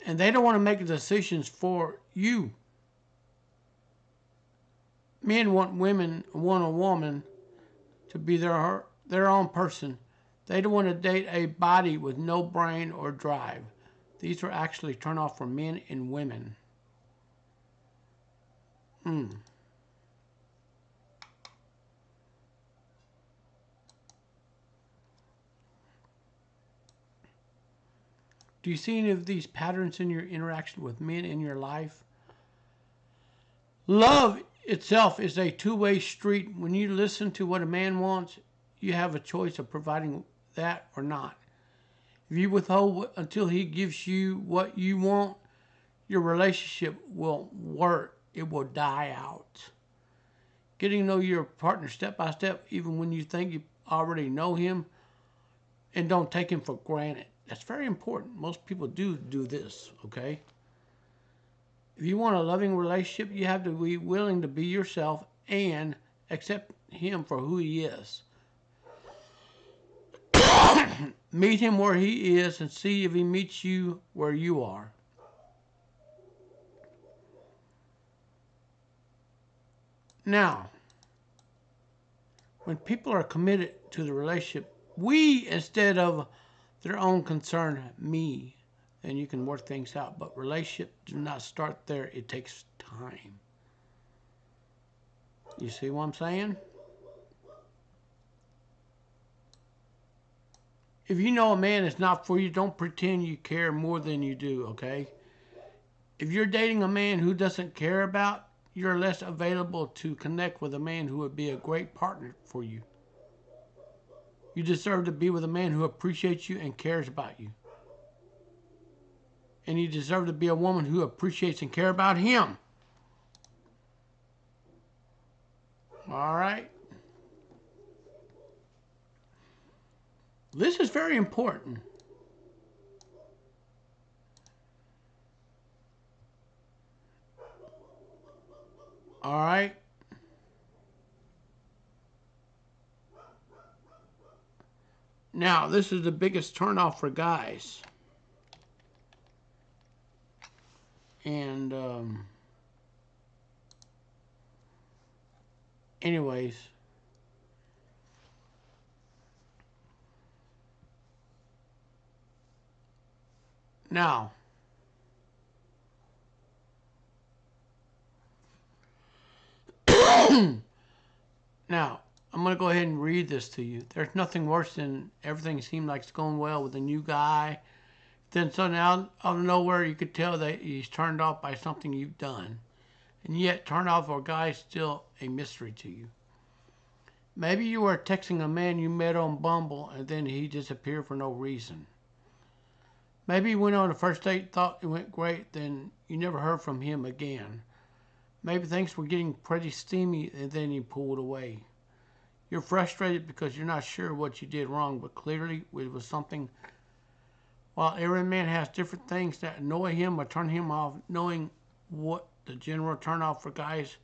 And they don't want to make decisions for you. Men want a woman to be their own person They don't want to date a body with no brain or drive. These are actually turn off for men and women. Do you see any of these patterns in your interaction with men in your life? Love itself is a two-way street. When you listen to what a man wants, you have a choice of providing that or not. If you withhold until he gives you what you want, your relationship will work. It will die out. Getting to know your partner step by step, even when you think you already know him, and don't take him for granted. That's very important. Most people do this, okay? If you want a loving relationship, you have to be willing to be yourself and accept him for who he is. Meet him where he is and see if he meets you where you are. Now, when people are committed to the relationship, we, instead of their own concern, me, then you can work things out. But relationships do not start there. It takes time. You see what I'm saying? If you know a man is not for you, don't pretend you care more than you do, okay? If you're dating a man who doesn't care about, you're less available to connect with a man who would be a great partner for you. You deserve to be with a man who appreciates you and cares about you. And you deserve to be a woman who appreciates and cares about him. All right? This is very important. All right? Now, this is the biggest turnoff for guys. And, anyways, now, I'm going to go ahead and read this to you. There's nothing worse than everything seemed like it's going well with a new guy. Then suddenly out of nowhere you could tell that he's turned off by something you've done. And yet turned off for a guy is still a mystery to you. Maybe you were texting a man you met on Bumble and then he disappeared for no reason. Maybe you went on a first date, thought it went great, then you never heard from him again. Maybe things were getting pretty steamy and then he pulled away. You're frustrated because you're not sure what you did wrong, but clearly it was something. While every man has different things that annoy him or turn him off, knowing what the general turnoff for guys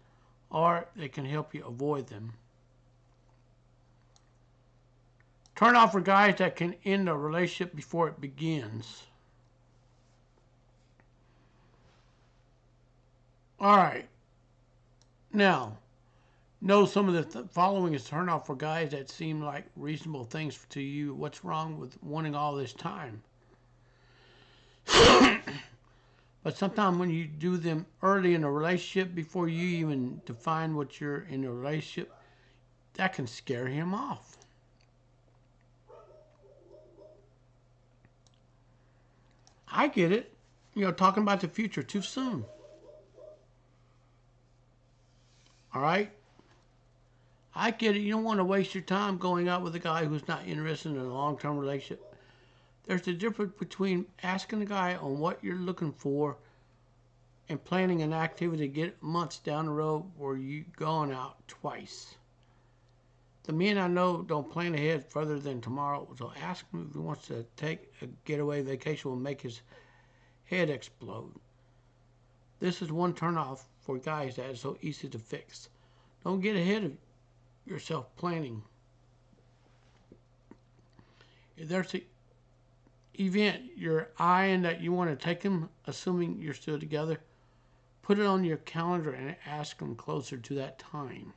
are, they can help you avoid them. Turn off for guys that can end a relationship before it begins. All right. Now, know some of the following is turn off for guys that seem like reasonable things to you. What's wrong with wanting all this time? But sometimes when you do them early in a relationship, before you even define what you're in a relationship, that can scare him off. I get it. Talking about the future too soon. All right? I get it. You don't want to waste your time going out with a guy who's not interested in a long-term relationship. There's a difference between asking a guy on what you're looking for and planning an activity to get months down the road where you've gone out twice. The men I know don't plan ahead further than tomorrow, so ask him if he wants to take a getaway vacation will make his head explode. This is one turnoff for guys that is so easy to fix. Don't get ahead of yourself planning. If there's an event you're eyeing that you want to take him, assuming you're still together, put it on your calendar and ask him closer to that time.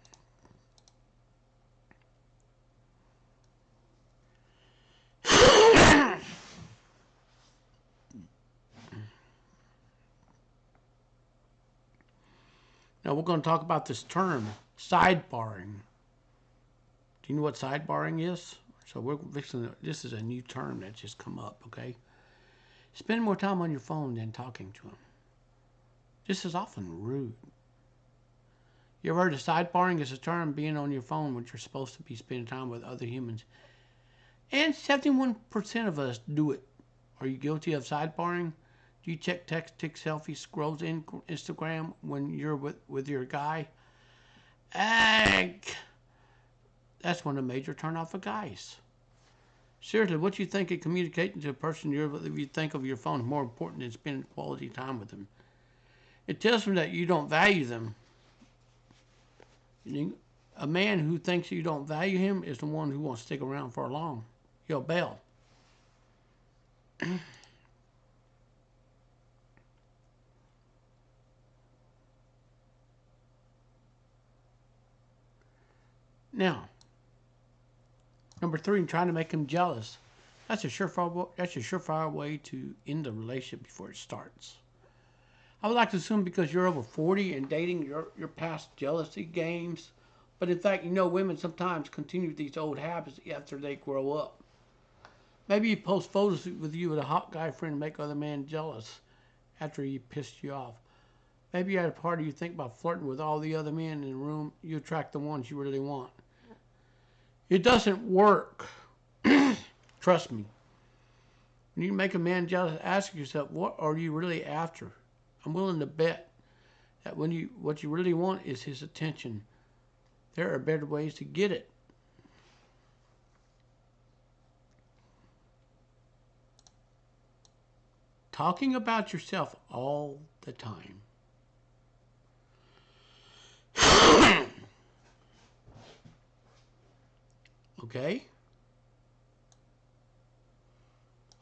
Now we're going to talk about this term, sidebarring. Do you know what sidebarring is? So we're fixing to, this is a new term that's just come up, okay? Spend more time on your phone than talking to them. This is often rude. You ever heard of sidebarring? It's a term being on your phone when you're supposed to be spending time with other humans. And 71% of us do it. Are you guilty of sidebarring? Do you check text, take selfies, scrolls in Instagram when you're with your guy? That's one of the major turnoff for guys. Seriously, what you think of communicating to a person you think of your phone is more important than spending quality time with them. It tells them that you don't value them. A man who thinks you don't value him is the one who won't stick around for long. He'll bail. Now, number 3, trying to make him jealous. That's a surefire way to end the relationship before it starts. I would like to assume because you're over 40 and dating, you're past jealousy games. But in fact, women sometimes continue these old habits after they grow up. Maybe you post photos with you with a hot guy friend and make other men jealous after he pissed you off. Maybe at a party you think about flirting with all the other men in the room. You attract the ones you really want. It doesn't work. Trust me. When you make a man jealous, ask yourself, what are you really after? I'm willing to bet that what you really want is his attention. There are better ways to get it. Talking about yourself all the time. Okay?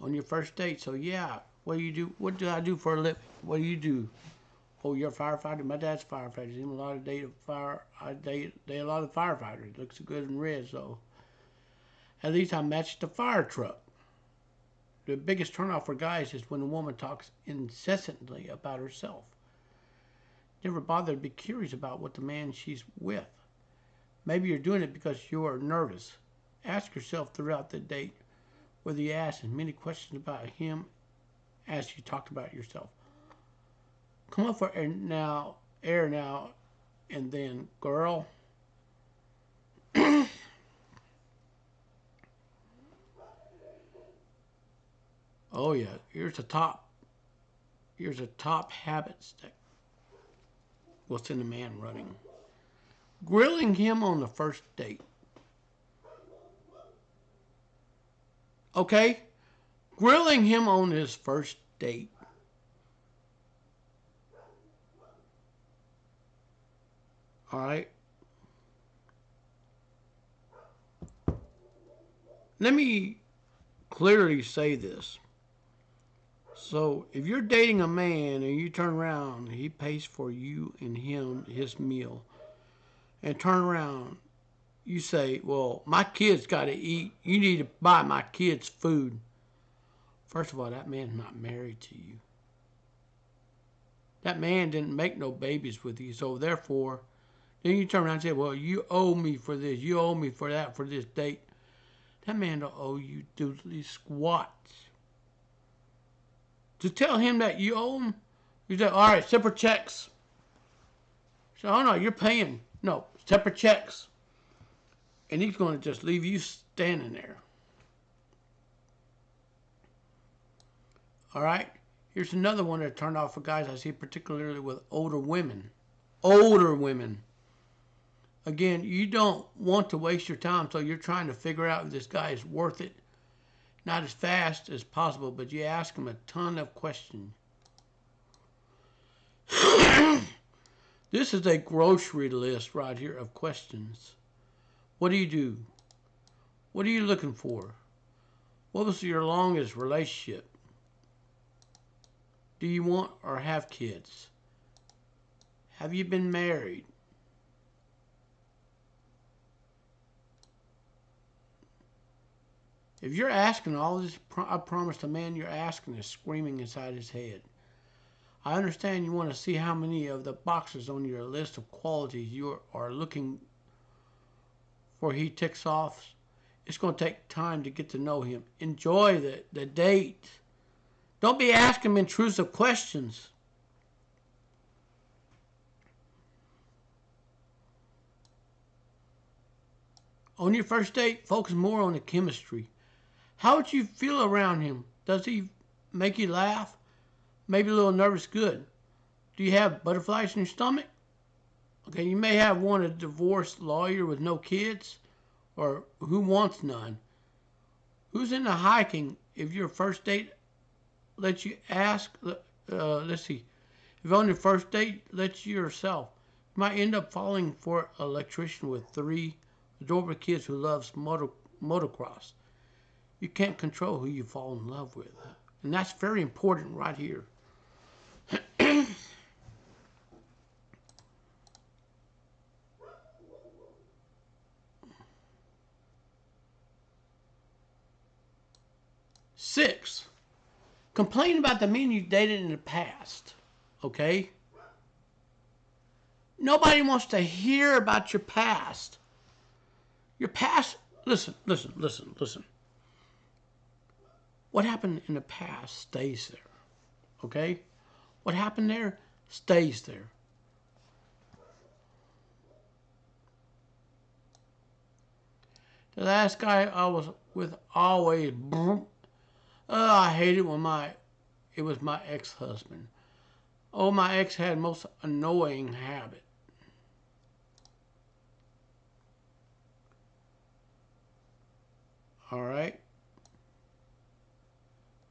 On your first date. So yeah, what do you do? What do I do for a living? What do you do? Oh, you're a firefighter? My dad's a firefighter. He's in a lot of I date a lot of firefighters. Looks good in red, so at least I matched the fire truck. The biggest turnoff for guys is when a woman talks incessantly about herself. Never bother to be curious about what the man she's with. Maybe you're doing it because you are nervous. Ask yourself throughout the date whether you ask as many questions about him as you talked about yourself. Come up for air now, and then, girl. Oh yeah, here's the top habits that will send a man running. Grilling him on the first date. Okay? Grilling him on his first date. All right? Let me clearly say this. So, if you're dating a man and you turn around, he pays for you and him his meal, and turn around, you say, well, my kids got to eat. You need to buy my kids food. First of all, that man's not married to you. That man didn't make no babies with you. So therefore, then you turn around and say, well, you owe me for this. You owe me for that, for this date. That man don't owe you doodly squats. To tell him that you owe him, you say, all right, separate checks. So, oh no, you're paying. No, separate checks. And he's going to just leave you standing there. All right? Here's another one that turned off for guys I see, particularly with older women. Older women. Again, you don't want to waste your time, so you're trying to figure out if this guy is worth it. Not as fast as possible, but you ask him a ton of questions. This is a grocery list right here of questions. What do you do? What are you looking for? What was your longest relationship? Do you want or have kids? Have you been married? If you're asking all this, I promise the man you're asking is screaming inside his head. I understand you want to see how many of the boxes on your list of qualities you are looking for he ticks off. It's going to take time to get to know him. Enjoy the date. Don't be asking him intrusive questions. On your first date, focus more on the chemistry. How would you feel around him? Does he make you laugh? Maybe a little nervous? Good. Do you have butterflies in your stomach? Okay, you may have one a divorced lawyer with no kids, or who wants none. Who's into hiking? If your first date lets you ask, let's see. If on your first date lets you yourself, you might end up falling for an electrician with 3 adorable kids who loves motocross. You can't control who you fall in love with. And that's very important right here. Six, complain about the men you dated in the past. Okay? Nobody wants to hear about your past. Your past, listen. What happened in the past stays there. Okay? What happened there stays there. The last guy I was with always, I hated when it was my ex-husband. Oh, my ex had most annoying habit. All right?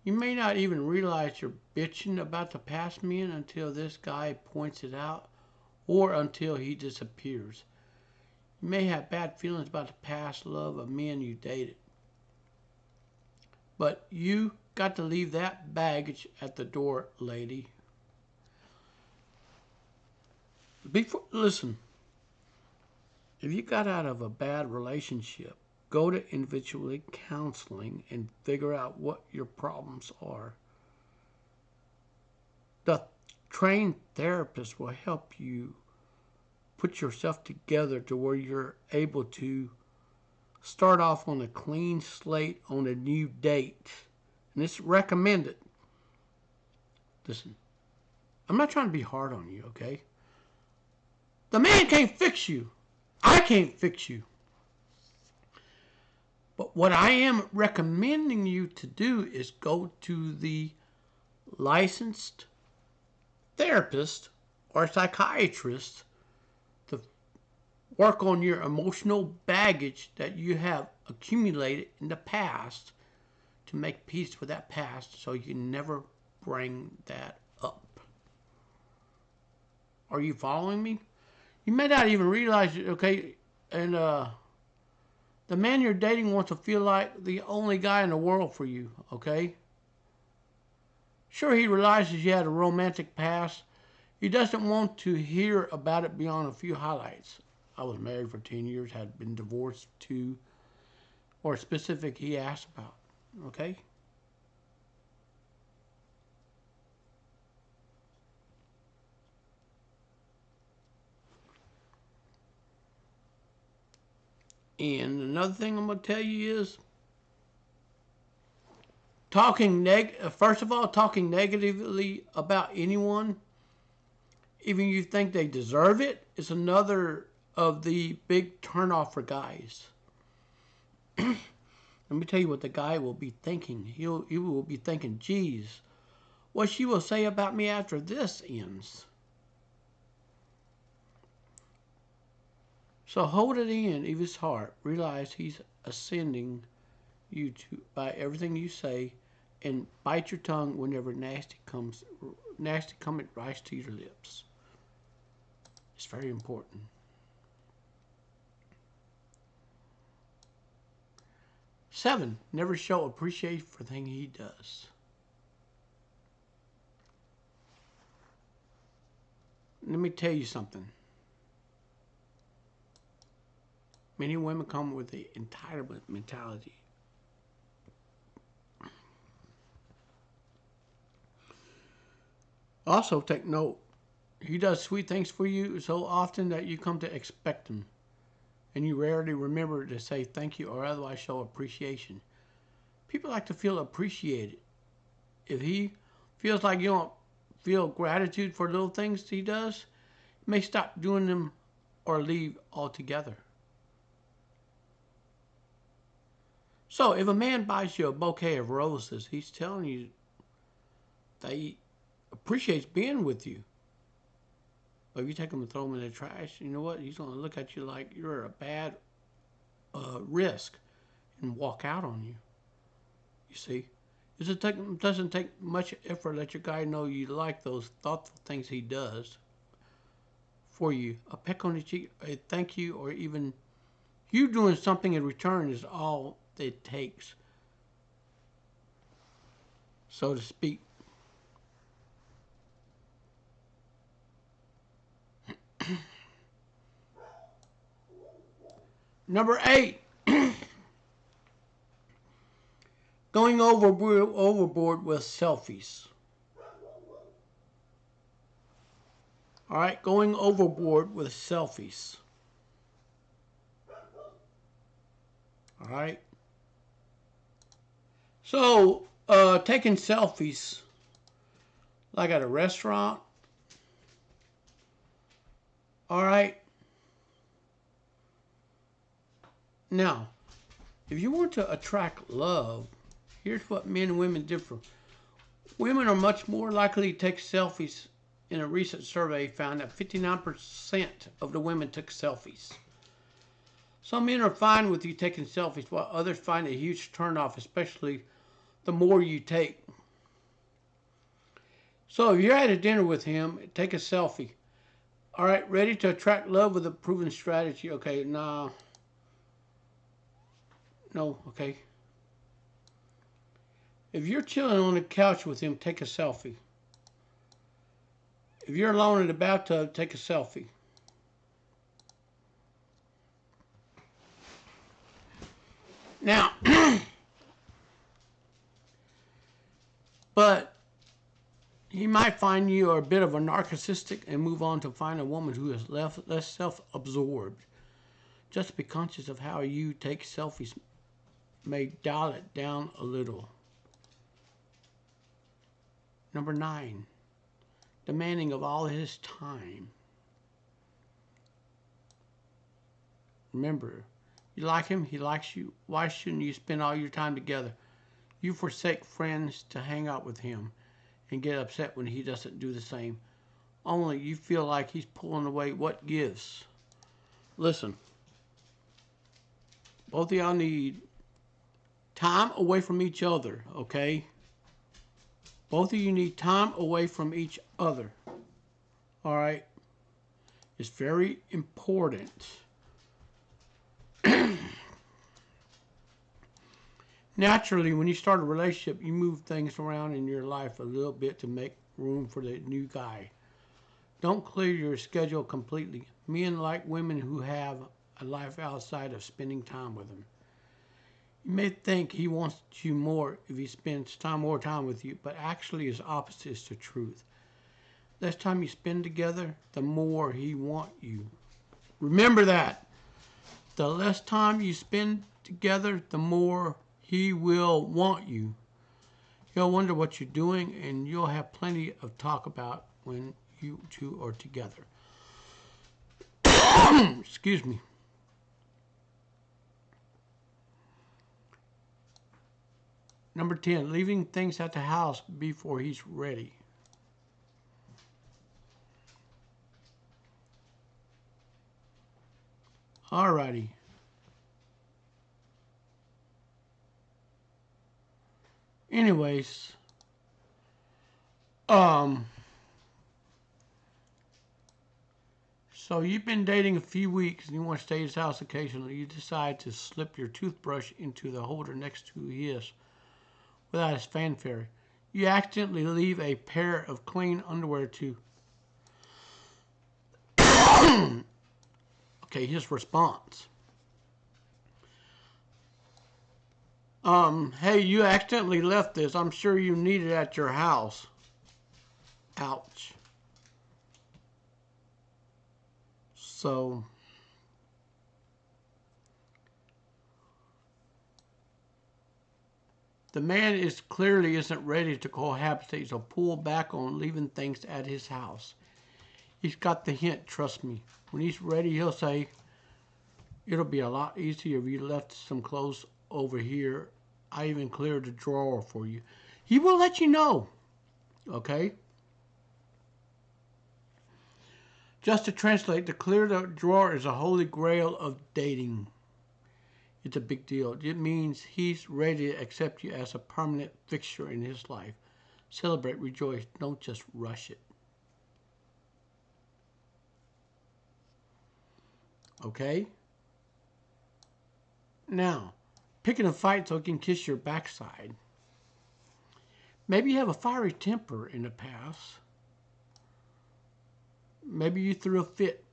You may not even realize you're bitching about the past men until this guy points it out or until he disappears. You may have bad feelings about the past love of men you dated. But you got to leave that baggage at the door, lady. Listen, if you got out of a bad relationship, go to individual counseling and figure out what your problems are. The trained therapist will help you put yourself together to where you're able to start off on a clean slate on a new date. And it's recommended. Listen, I'm not trying to be hard on you, okay? The man can't fix you. I can't fix you. But what I am recommending you to do is go to the licensed therapist or psychiatrist to work on your emotional baggage that you have accumulated in the past to make peace with that past so you never bring that up. Are you following me? You may not even realize it, okay? And the man you're dating wants to feel like the only guy in the world for you, okay? Sure, he realizes you had a romantic past. He doesn't want to hear about it beyond a few highlights. I was married for 10 years, had been divorced 2, or specific he asked about, okay? And another thing I'm going to tell you is first of all, talking negatively about anyone, even you think they deserve it, is another of the big turnoff for guys. Let me tell you what the guy will be thinking. He will be thinking, geez, what she will say about me after this ends. So hold it in, Eva's heart. Realize he's ascending you to by everything you say, and bite your tongue whenever nasty comment rise to your lips. It's very important. Seven, never show appreciation for the thing he does. Let me tell you something. Many women come with the entitlement mentality. Also, take note. He does sweet things for you so often that you come to expect them, and you rarely remember to say thank you or otherwise show appreciation. People like to feel appreciated. If he feels like you don't feel gratitude for little things he does, you may stop doing them or leave altogether. So, if a man buys you a bouquet of roses, he's telling you that he appreciates being with you. But if you take them and throw them in the trash, you know what? He's going to look at you like you're a bad risk and walk out on you. You see? It doesn't take much effort to let your guy know you like those thoughtful things he does for you. A peck on the cheek, a thank you, or even you doing something in return is all it takes, so to speak. Number 8, going overboard with selfies. All right, going overboard with selfies. All right. So, taking selfies, like at a restaurant. All right. Now, if you want to attract love, here's what men and women differ. Women are much more likely to take selfies. In a recent survey, found that 59% of the women took selfies. Some men are fine with you taking selfies, while others find it a huge turnoff, especially the more you take. So if you're at a dinner with him, take a selfie. All right, ready to attract love with a proven strategy? Okay, no, okay. If you're chilling on the couch with him, take a selfie. If you're alone in the bathtub, take a selfie. Now, but he might find you are a bit of a narcissistic and move on to find a woman who is less self-absorbed. Just be conscious of how you take selfies may dial it down a little. Number 9, demanding of all his time. Remember, you like him, he likes you. Why shouldn't you spend all your time together? You forsake friends to hang out with him and get upset when he doesn't do the same. Only you feel like he's pulling away what gives. Listen, both of y'all need time away from each other, okay? Both of you need time away from each other. All right? It's very important. Naturally, when you start a relationship, you move things around in your life a little bit to make room for the new guy. Don't clear your schedule completely. Men like women who have a life outside of spending time with them. You may think he wants you more if he spends more time with you, but actually his opposite is the truth. The less time you spend together, the more he wants you. Remember that. The less time you spend together, the more he will want you. He'll wonder what you're doing, and you'll have plenty of talk about when you two are together. Excuse me. Number 10, leaving things at the house before he's ready. Alrighty. Anyways, so you've been dating a few weeks and you want to stay at his house occasionally. You decide to slip your toothbrush into the holder next to his without his fanfare. You accidentally leave a pair of clean underwear too. Okay, his response. Hey, you accidentally left this. I'm sure you need it at your house. Ouch. So the man is clearly isn't ready to cohabitate, so pull back on leaving things at his house. He's got the hint, trust me. When he's ready, he'll say, it'll be a lot easier if you left some clothes over here. I even cleared the drawer for you. He will let you know. Okay? Just to translate, to clear the drawer is a holy grail of dating. It's a big deal. It means he's ready to accept you as a permanent fixture in his life. Celebrate, rejoice. Don't just rush it. Okay? Now, picking a fight so he can kiss your backside. Maybe you have a fiery temper in the past. Maybe you threw a fit.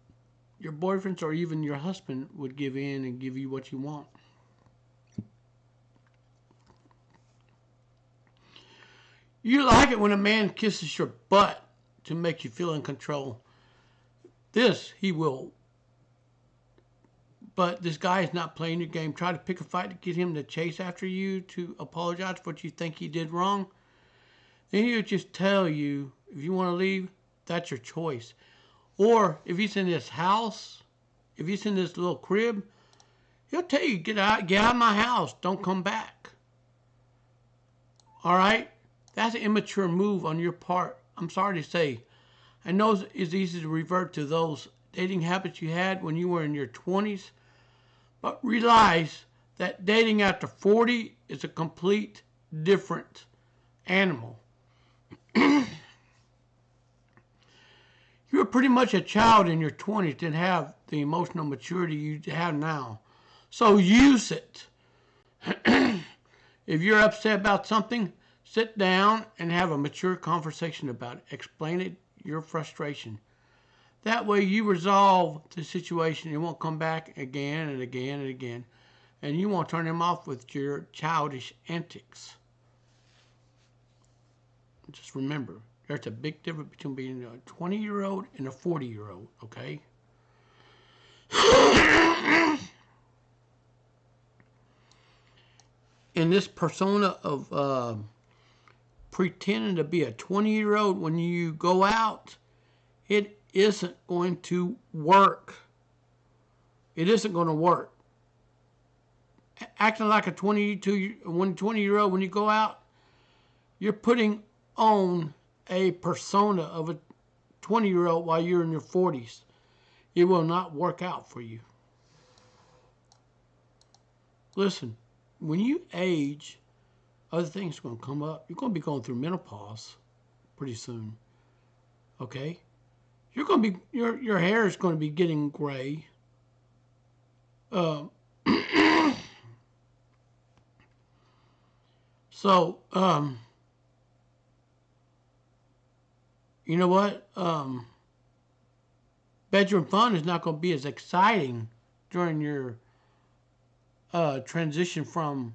Your boyfriends or even your husband would give in and give you what you want. You like it when a man kisses your butt to make you feel in control. This, he will. But this guy is not playing your game. Try to pick a fight to get him to chase after you, to apologize for what you think he did wrong. Then he'll just tell you, if you want to leave, that's your choice. Or if he's in his house, if he's in this little crib, he'll tell you, get out of my house, don't come back. All right? That's an immature move on your part. I'm sorry to say. I know it's easy to revert to those dating habits you had when you were in your 20s, but realize that dating after 40 is a complete different animal. You were pretty much a child in your 20s, didn't have the emotional maturity you have now. So use it. If you're upset about something, sit down and have a mature conversation about it. Explain it, your frustration. That way you resolve the situation. It won't come back again and again and again. And you won't turn him off with your childish antics. Just remember, there's a big difference between being a 20-year-old and a 40-year-old, okay? In this persona of pretending to be a 20-year-old when you go out, it isn't going to work. It isn't going to work. Acting like a 20-year-old when you go out, you're putting on a persona of a 20-year-old while you're in your 40s. It will not work out for you. Listen, when you age, other things are going to come up. You're going to be going through menopause pretty soon. Okay? You're going to be your hair is going to be getting gray. So, you know what? Bedroom fun is not going to be as exciting during your transition from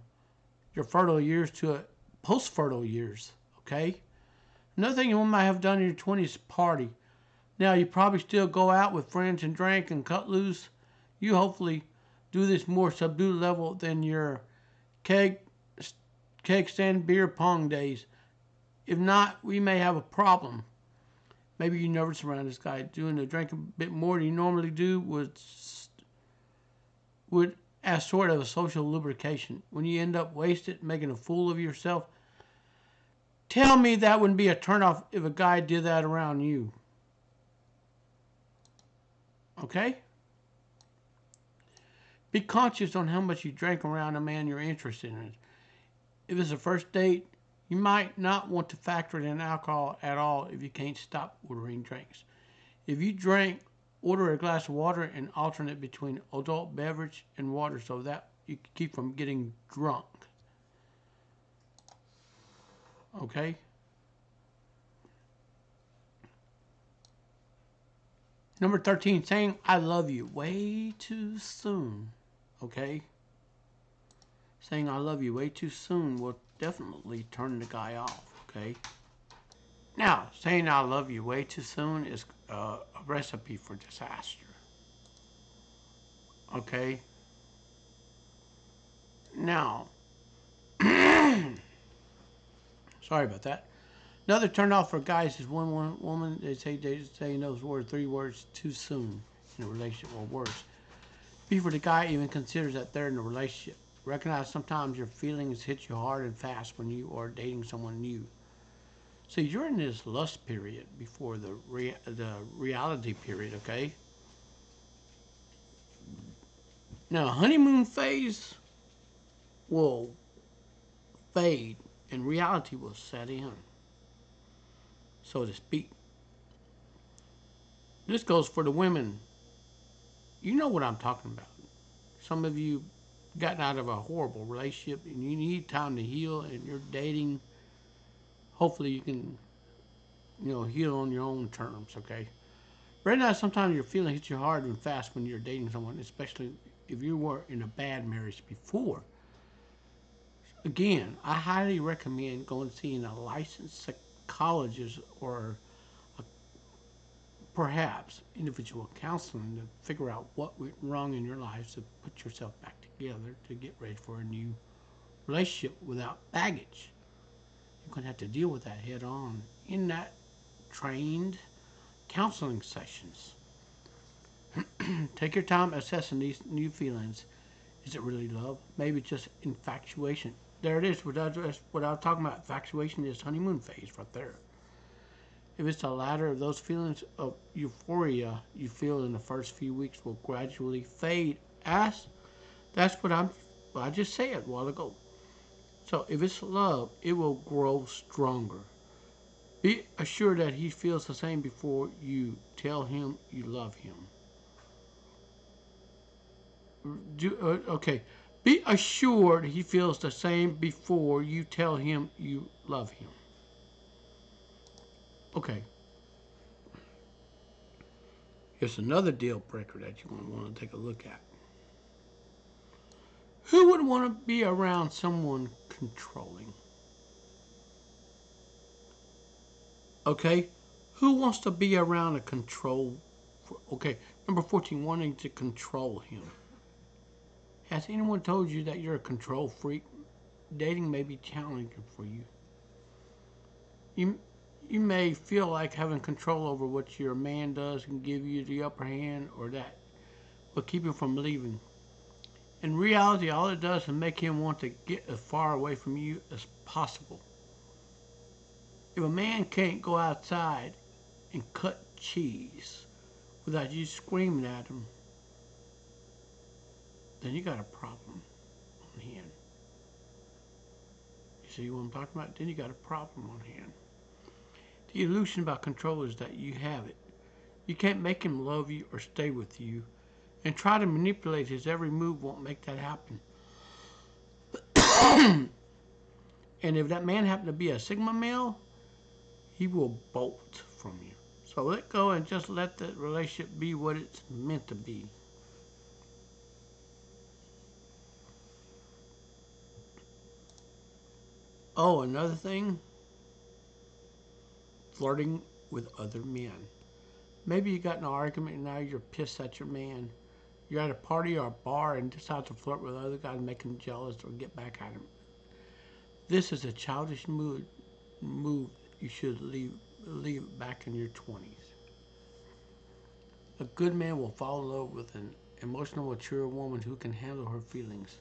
your fertile years to post-fertile years, okay? Another thing you might have done in your 20s party. Now, you probably still go out with friends and drink and cut loose. You hopefully do this more subdued level than your keg stand beer pong days. If not, we may have a problem. Maybe you're nervous around this guy doing the drink a bit more than you normally do would as sort of a social lubrication. When you end up wasted, making a fool of yourself, tell me that wouldn't be a turnoff if a guy did that around you. Okay? Be conscious on how much you drink around a man you're interested in. If it's a first date, you might not want to factor in alcohol at all if you can't stop ordering drinks. If you drink, order a glass of water and alternate between adult beverage and water so that you can keep from getting drunk. Okay? Number 13, saying I love you way too soon. Okay? Saying I love you way too soon will definitely turn the guy off. Okay? Now, saying I love you way too soon is a recipe for disaster. Okay? Now, sorry about that. Another turn off for guys is one woman, they say those words, 3 words too soon in a relationship or worse. Before the guy even considers that they're in a relationship. Recognize sometimes your feelings hit you hard and fast when you are dating someone new. See, you're in this lust period before the reality period, okay? Now, honeymoon phase will fade and reality will set in, so to speak. This goes for the women. You know what I'm talking about. Some of you gotten out of a horrible relationship and you need time to heal and you're dating. Hopefully you can, heal on your own terms, okay? Right now, sometimes your feeling hits you hard and fast when you're dating someone, especially if you were in a bad marriage before. Again, I highly recommend going and seeing a licensed psychologist or perhaps individual counseling to figure out what went wrong in your life to put yourself back together to get ready for a new relationship without baggage. You're going to have to deal with that head on in that trained counseling sessions. Take your time assessing these new feelings. Is it really love? Maybe just infatuation. There it is. What I was talking about. Infatuation is honeymoon phase right there. If it's the latter of those feelings of euphoria you feel in the first few weeks will gradually fade as that's what I just said a while ago. So if it's love, it will grow stronger. Be assured that he feels the same before you tell him you love him. Okay. Be assured he feels the same before you tell him you love him. Okay. Here's another deal breaker that you're going to want to take a look at. Who would want to be around someone controlling? Okay? Who wants to be around a control? Okay, number 14, wanting to control him. Has anyone told you that you're a control freak? Dating may be challenging for you. You, you may feel like having control over what your man does can give you the upper hand or that will keep him from leaving. In reality, all it does is make him want to get as far away from you as possible. If a man can't go outside and cut cheese without you screaming at him, then you got a problem on hand. You see what I'm talking about? Then you got a problem on hand. The illusion about control is that you have it. You can't make him love you or stay with you, and try to manipulate his every move won't make that happen. And if that man happened to be a Sigma male, he will bolt from you. So let go and just let the relationship be what it's meant to be. Oh, another thing, flirting with other men. Maybe you got in an argument and now you're pissed at your man. You're at a party or a bar and decide to flirt with other guys, make him jealous or get back at him. This is a childish move you should leave back in your 20s. A good man will fall in love with an emotional, mature woman who can handle her feelings,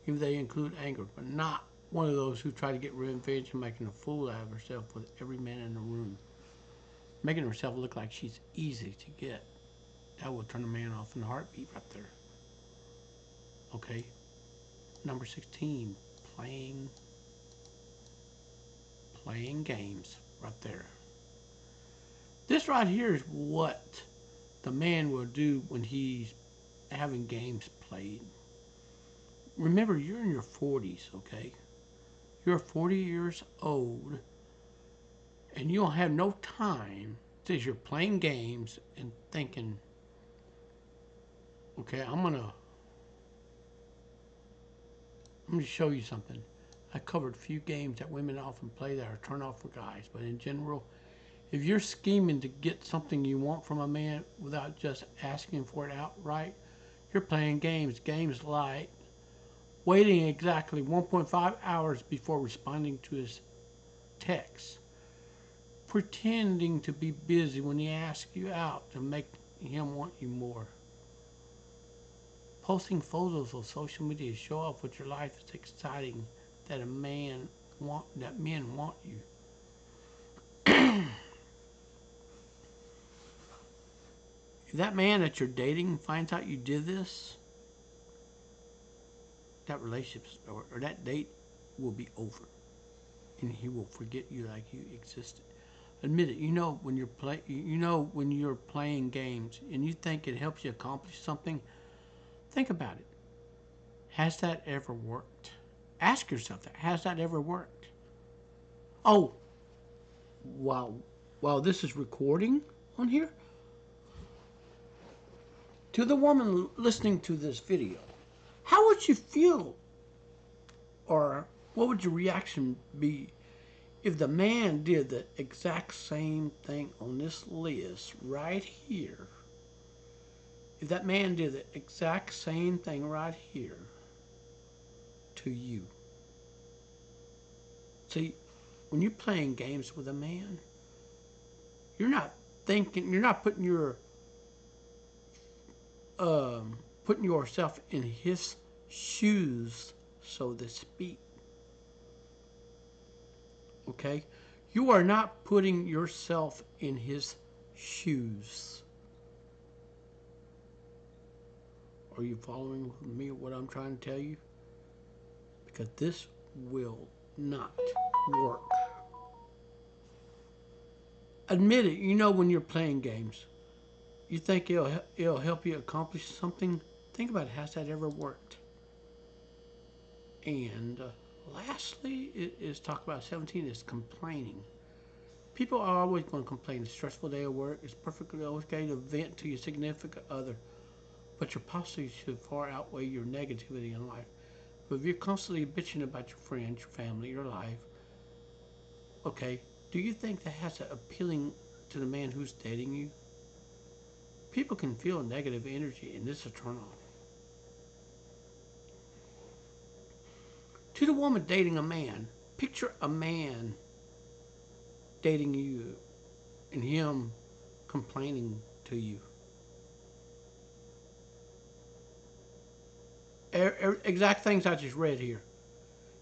if they include anger, but not one of those who try to get revenge and making a fool out of herself with every man in the room, making herself look like she's easy to get. That will turn a man off in a heartbeat right there. Okay? Number 16, playing games right there. This right here is what the man will do when he's having games played. Remember, you're in your 40s, okay? You're 40 years old and you don't have no time since you're playing games and thinking, okay, I'm gonna show you something. I covered a few games that women often play that are turn off for guys, but in general, If you're scheming to get something you want from a man without just asking for it outright, you're playing games. Games like waiting exactly 1.5 hours before responding to his text, pretending to be busy when he asks you out to make him want you more, posting photos on social media to show off what your life is exciting that men want you. If that man that you're dating finds out you did this, that relationship or that date will be over, and he will forget you like you existed. Admit it. When you're playing games and you think it helps you accomplish something. Think about it. Has that ever worked? Ask yourself that. Has that ever worked? Oh, while this is recording on here, to the woman listening to this video, how would you feel, or what would your reaction be if the man did the exact same thing on this list right here? If that man did the exact same thing right here to you. See, when you're playing games with a man, you're not putting yourself in his shoes, so to speak. Okay? You are not putting yourself in his shoes. Are you following me what I'm trying to tell you? Because this will not work. Admit it, when you're playing games, you think it'll help you accomplish something. Think about it. Has that ever worked? And lastly, is talk about 17 is complaining. People are always going to complain. A stressful day at work. It's perfectly okay to vent to your significant other, but your positives should far outweigh your negativity in life. But if you're constantly bitching about your friends, your family, your life, okay, do you think that has an appealing to the man who's dating you? People can feel negative energy, and this is a turn on. To the woman dating a man, picture a man dating you and him complaining to you. Exact things I just read here.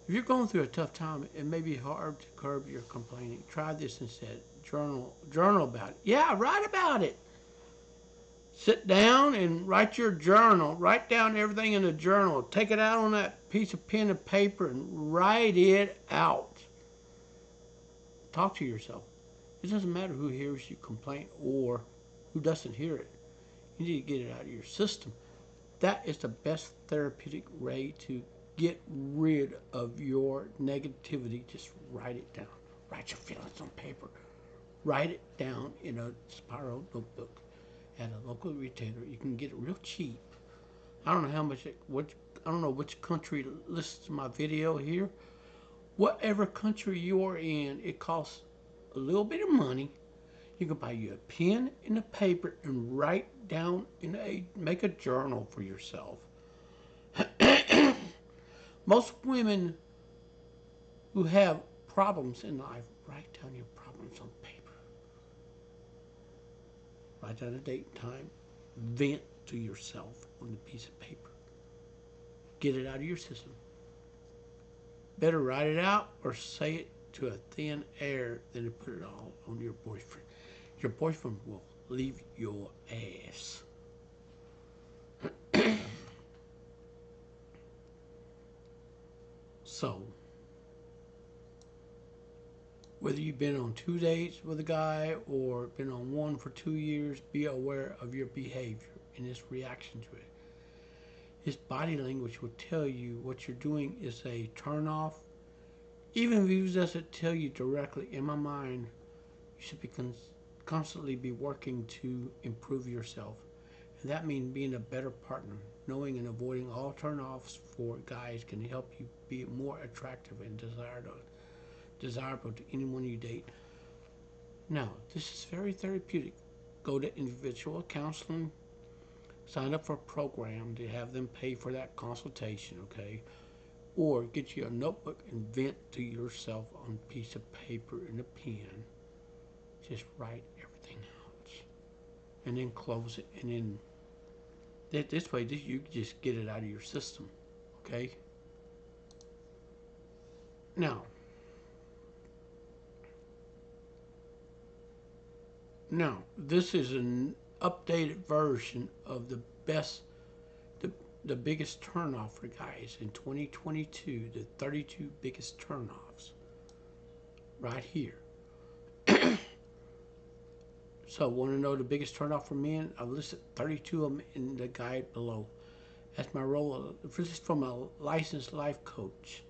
If you're going through a tough time, it may be hard to curb your complaining. Try this instead. Journal about it. Yeah, write about it. Sit down and write your journal. Write down everything in the journal. Take it out on that piece of pen and paper and write it out. Talk to yourself. It doesn't matter who hears you complain or who doesn't hear it. You need to get it out of your system. That is the best therapeutic way to get rid of your negativity. Just write it down. Write your feelings on paper. Write it down in a spiral notebook at a local retailer. You can get it real cheap. I don't know how much I don't know which country listens to my video here. Whatever country you're in, it costs a little bit of money. You can buy you a pen and a paper and write down make a journal for yourself. Most women who have problems in life write down your problems on paper. Write down a date and time. Vent to yourself on a piece of paper. Get it out of your system. Better write it out or say it to a thin air than to put it all on your boyfriend. Your boyfriend will leave your ass. So, whether you've been on 2 dates with a guy or been on one for 2 years, be aware of your behavior and his reaction to it. His body language will tell you what you're doing is a turn off. Even if he doesn't tell you directly, in my mind, you should be constantly be working to improve yourself. And that means being a better partner. Knowing and avoiding all turn-offs for guys can help you be more attractive and desirable to anyone you date. Now, this is very therapeutic. Go to individual counseling, sign up for a program to have them pay for that consultation, okay? Or get you a notebook and vent to yourself on a piece of paper and a pen. Just write everything out. And then close it. And then this way, you just get it out of your system, okay? Now, this is an updated version of the, the biggest turnoff for guys in 2022, the 32 biggest turnoffs, right here. So, want to know the biggest turnoff for men? I've listed 32 of them in the guide below. That's my role. This is from a licensed life coach.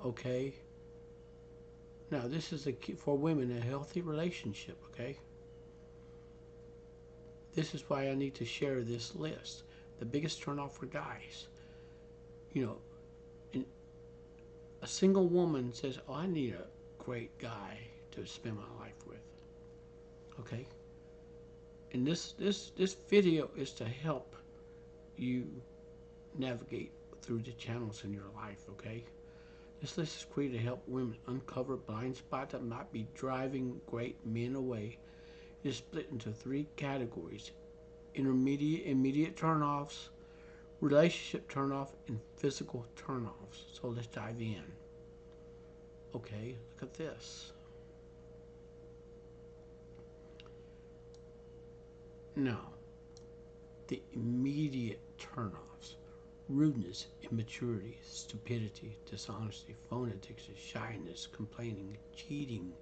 Okay. Now, this is for women, a healthy relationship. Okay. This is why I need to share this list. The biggest turnoff for guys. You know, a single woman says, "Oh, I need a great guy to spend my life with." Okay. And this video is to help you navigate through the channels in your life. Okay. This list is created to help women uncover blind spots that might be driving great men away. It is split into 3 categories: intermediate, immediate turnoffs, relationship turnoff, and physical turnoffs. So let's dive in. Okay, look at this. Now, the immediate turnoffs: rudeness, immaturity, stupidity, dishonesty, phone addiction, shyness, complaining, cheating,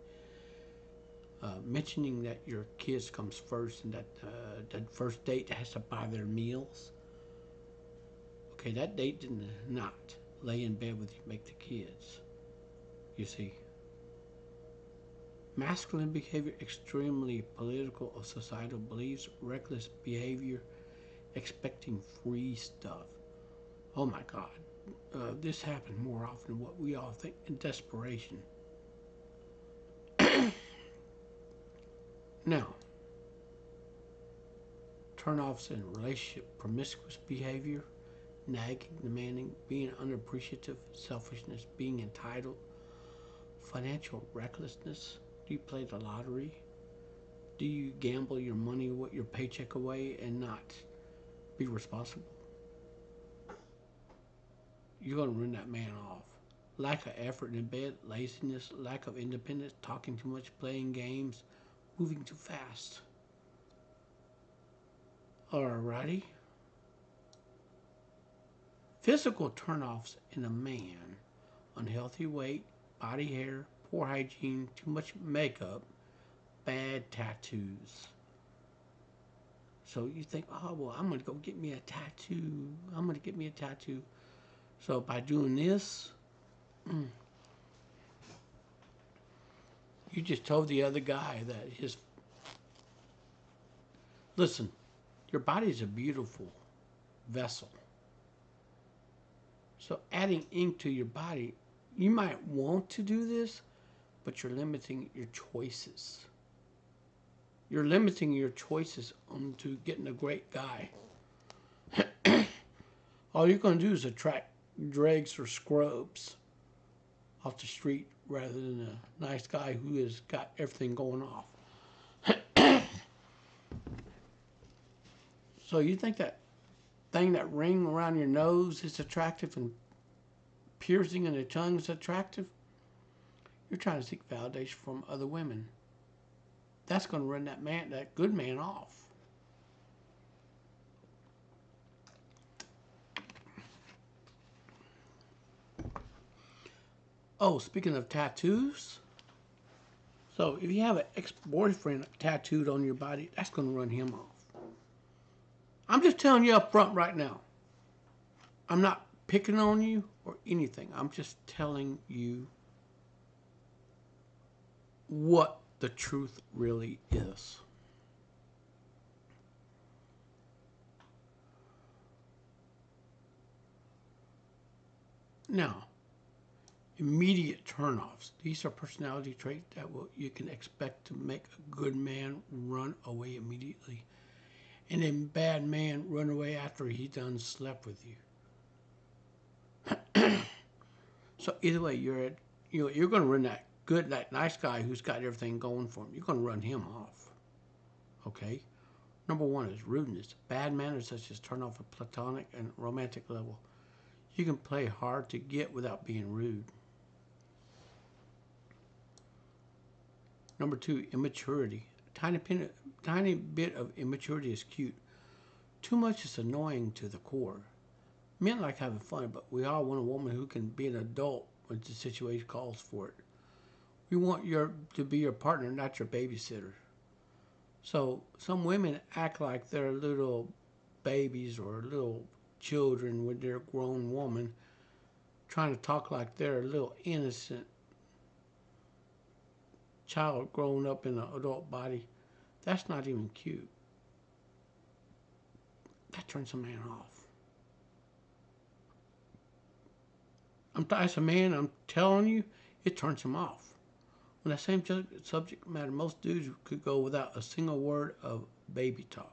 mentioning that your kids comes first and that the first date has to buy their meals. Okay, that date did not lay in bed with you, make the kids. You see, masculine behavior, extremely political or societal beliefs, reckless behavior, expecting free stuff. Oh my God, this happened more often than what we all think. In desperation. Now, turnoffs in relationship: promiscuous behavior, nagging, demanding, being unappreciative, selfishness, being entitled, financial recklessness. Do you play the lottery? Do you gamble your money, your paycheck away, and not be responsible? You're going to run that man off. Lack of effort in bed, laziness, lack of independence, talking too much, playing games, moving too fast. Alrighty. Physical turnoffs in a man: unhealthy weight, body hair, poor hygiene, too much makeup, bad tattoos. So you think, oh, well, I'm going to go get me a tattoo. I'm going to get me a tattoo. So by doing this, you just told the other guy that listen, your body is a beautiful vessel. So adding ink to your body, you might want to do this, but you're limiting your choices. You're limiting your choices onto getting a great guy. All you're going to do is attract dregs or scrubs off the street rather than a nice guy who has got everything going off. So you think that thing, that ring around your nose, is attractive and piercing in the tongue is attractive? You're trying to seek validation from other women. That's going to run that good man off. Oh, speaking of tattoos, so if you have an ex-boyfriend tattooed on your body, that's going to run him off. I'm just telling you up front right now. I'm not picking on you or anything. I'm just telling you what the truth really is. Now, immediate turnoffs. These are personality traits that you can expect to make a good man run away immediately, and a bad man run away after he done slept with you. So either way, you're going to run that nice guy who's got everything going for him. You're going to run him off. Okay. Number one is rudeness. Bad manners such as turn off a platonic and romantic level. You can play hard to get without being rude. Number two, immaturity. Tiny bit of immaturity is cute. Too much is annoying to the core. Men like having fun, but we all want a woman who can be an adult when the situation calls for it. We want to be your partner, not your babysitter. So some women act like they're little babies or little children when they're a grown woman, trying to talk like they're a little innocent child growing up in an adult body. That's not even cute. That turns a man off. As a man, I'm telling you, it turns him off. On that same subject matter, most dudes could go without a single word of baby talk.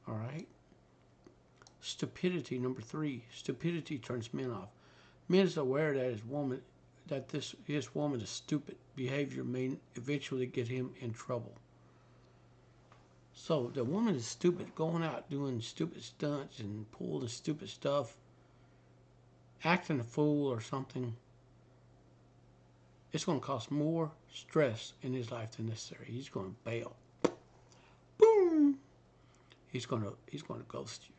All right? Stupidity, number three. Stupidity turns men off. Men is aware that his woman is stupid. Behavior may eventually get him in trouble. So the woman is stupid, going out doing stupid stunts and pulling stupid stuff, acting a fool or something. It's going to cause more stress in his life than necessary. He's going to bail. Boom. He's going to ghost you.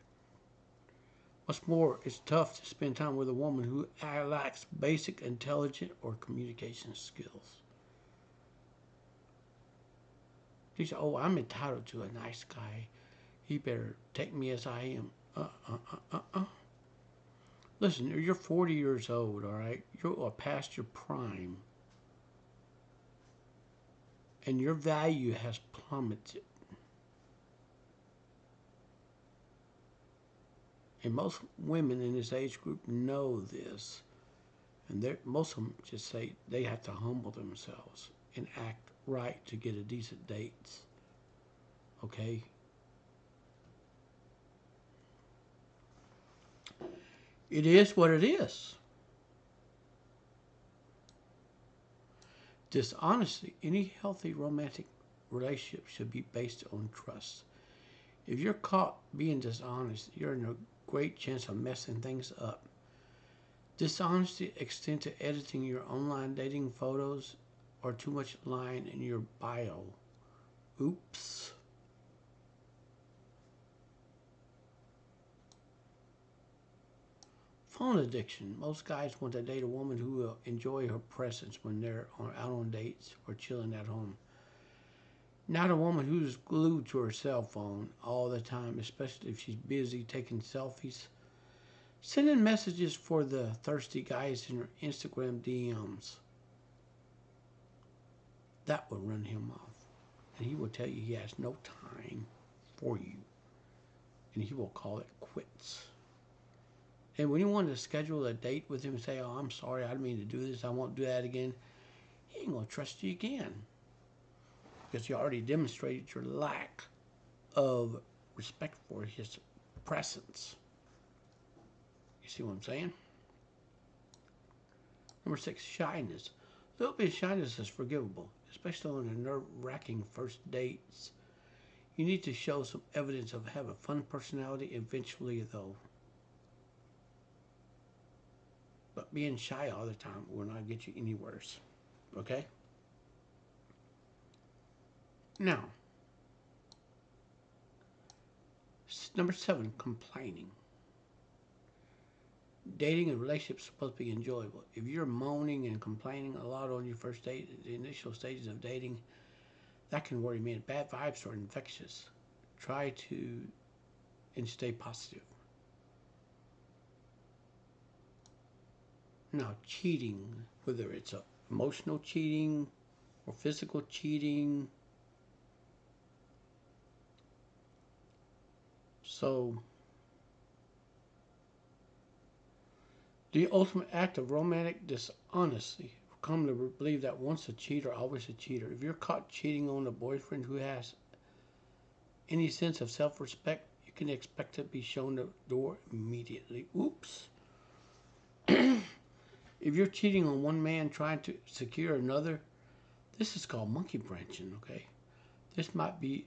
What's more, it's tough to spend time with a woman who lacks basic intelligence or communication skills. She said, "Oh, I'm entitled to a nice guy. He better take me as I am." Listen, you're 40 years old, all right? You're past your prime. And your value has plummeted. And most women in this age group know this. And most of them just say they have to humble themselves and act right to get a decent date. Okay? It is what it is. Dishonesty. Any healthy romantic relationship should be based on trust. If you're caught being dishonest, you're in a great chance of messing things up. Dishonesty extends to editing your online dating photos or too much lying in your bio. Oops. Phone addiction. Most guys want to date a woman who will enjoy her presence when they're out on dates or chilling at home. Not a woman who's glued to her cell phone all the time, especially if she's busy taking selfies. Sending messages for the thirsty guys in her Instagram DMs. That will run him off. And he will tell you he has no time for you. And he will call it quits. And when you want to schedule a date with him and say, "Oh, I'm sorry, I didn't mean to do this, I won't do that again," he ain't going to trust you again. Because you already demonstrated your lack of respect for his presence. You see what I'm saying? Number 6, shyness. A little bit of shyness is forgivable, especially on the nerve-wracking first dates. You need to show some evidence of having a fun personality eventually, though. But being shy all the time will not get you anywhere. Okay? Now, number 7, complaining. Dating and relationships are supposed to be enjoyable. If you're moaning and complaining a lot on your first date, the initial stages of dating, that can worry me. Bad vibes are infectious. Try to and stay positive. Now, cheating, whether it's emotional cheating or physical cheating. So, The ultimate act of romantic dishonesty. Come to believe that once a cheater, always a cheater. If you're caught cheating on a boyfriend who has any sense of self-respect, you can expect to be shown the door immediately. Oops. If you're cheating on one man trying to secure another, this is called monkey branching, okay? This might be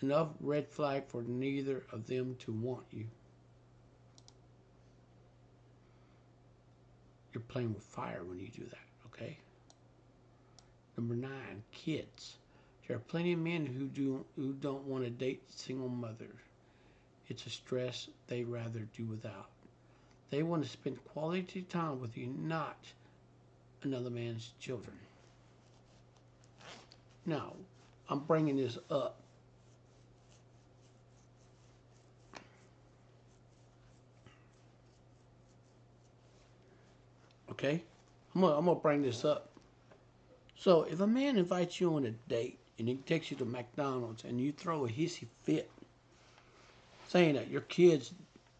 enough red flag for neither of them to want you. You're playing with fire when you do that, okay? Number 9, kids. There are plenty of men who don't want to date single mothers. It's a stress they'd rather do without. They want to spend quality time with you, not another man's children. Now, I'm bringing this up. Okay? I'm gonna bring this up. So, if a man invites you on a date and he takes you to McDonald's and you throw a hissy fit saying that your kids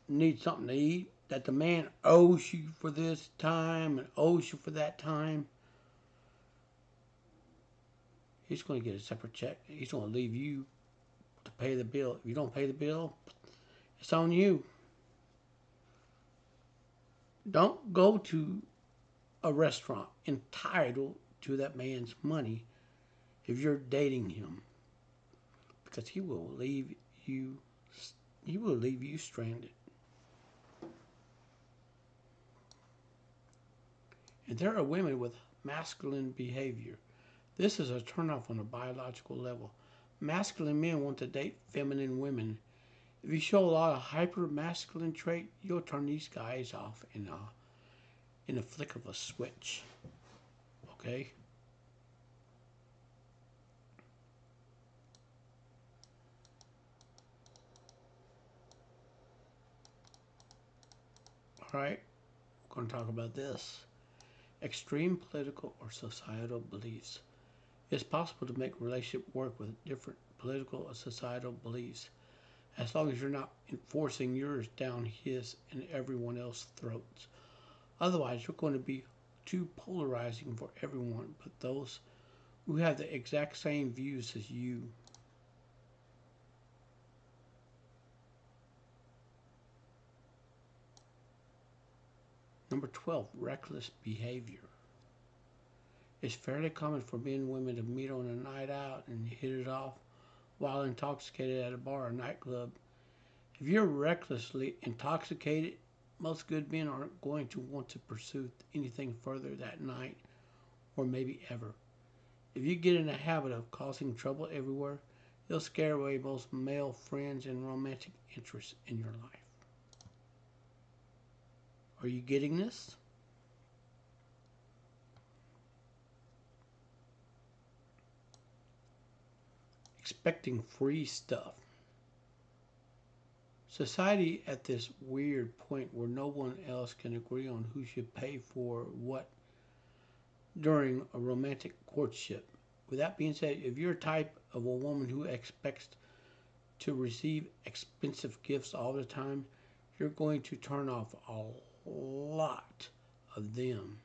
need something to eat, that the man owes you for this time and owes you for that time, he's going to get a separate check. He's going to leave you to pay the bill. If you don't pay the bill, it's on you. Don't go to a restaurant entitled to that man's money if you're dating him, because he will leave you stranded. And there are women with masculine behavior. This is a turnoff on a biological level. Masculine men want to date feminine women. If you show a lot of hyper-masculine trait, you'll turn these guys off in a flick of a switch. Okay? All right, we're going to talk about this. Extreme political or societal beliefs. It's possible to make a relationship work with different political or societal beliefs, as long as you're not enforcing yours down his and everyone else's throats. Otherwise, you're going to be too polarizing for everyone but those who have the exact same views as you. Number 12, reckless behavior. It's fairly common for men and women to meet on a night out and hit it off while intoxicated at a bar or nightclub. If you're recklessly intoxicated, most good men aren't going to want to pursue anything further that night or maybe ever. If you get in the habit of causing trouble everywhere, you'll scare away most male friends and romantic interests in your life. Are you getting this? Expecting free stuff. Society at this weird point where no one else can agree on who should pay for what during a romantic courtship. With that being said, if you're a type of a woman who expects to receive expensive gifts all the time, you're going to turn off a lot of them.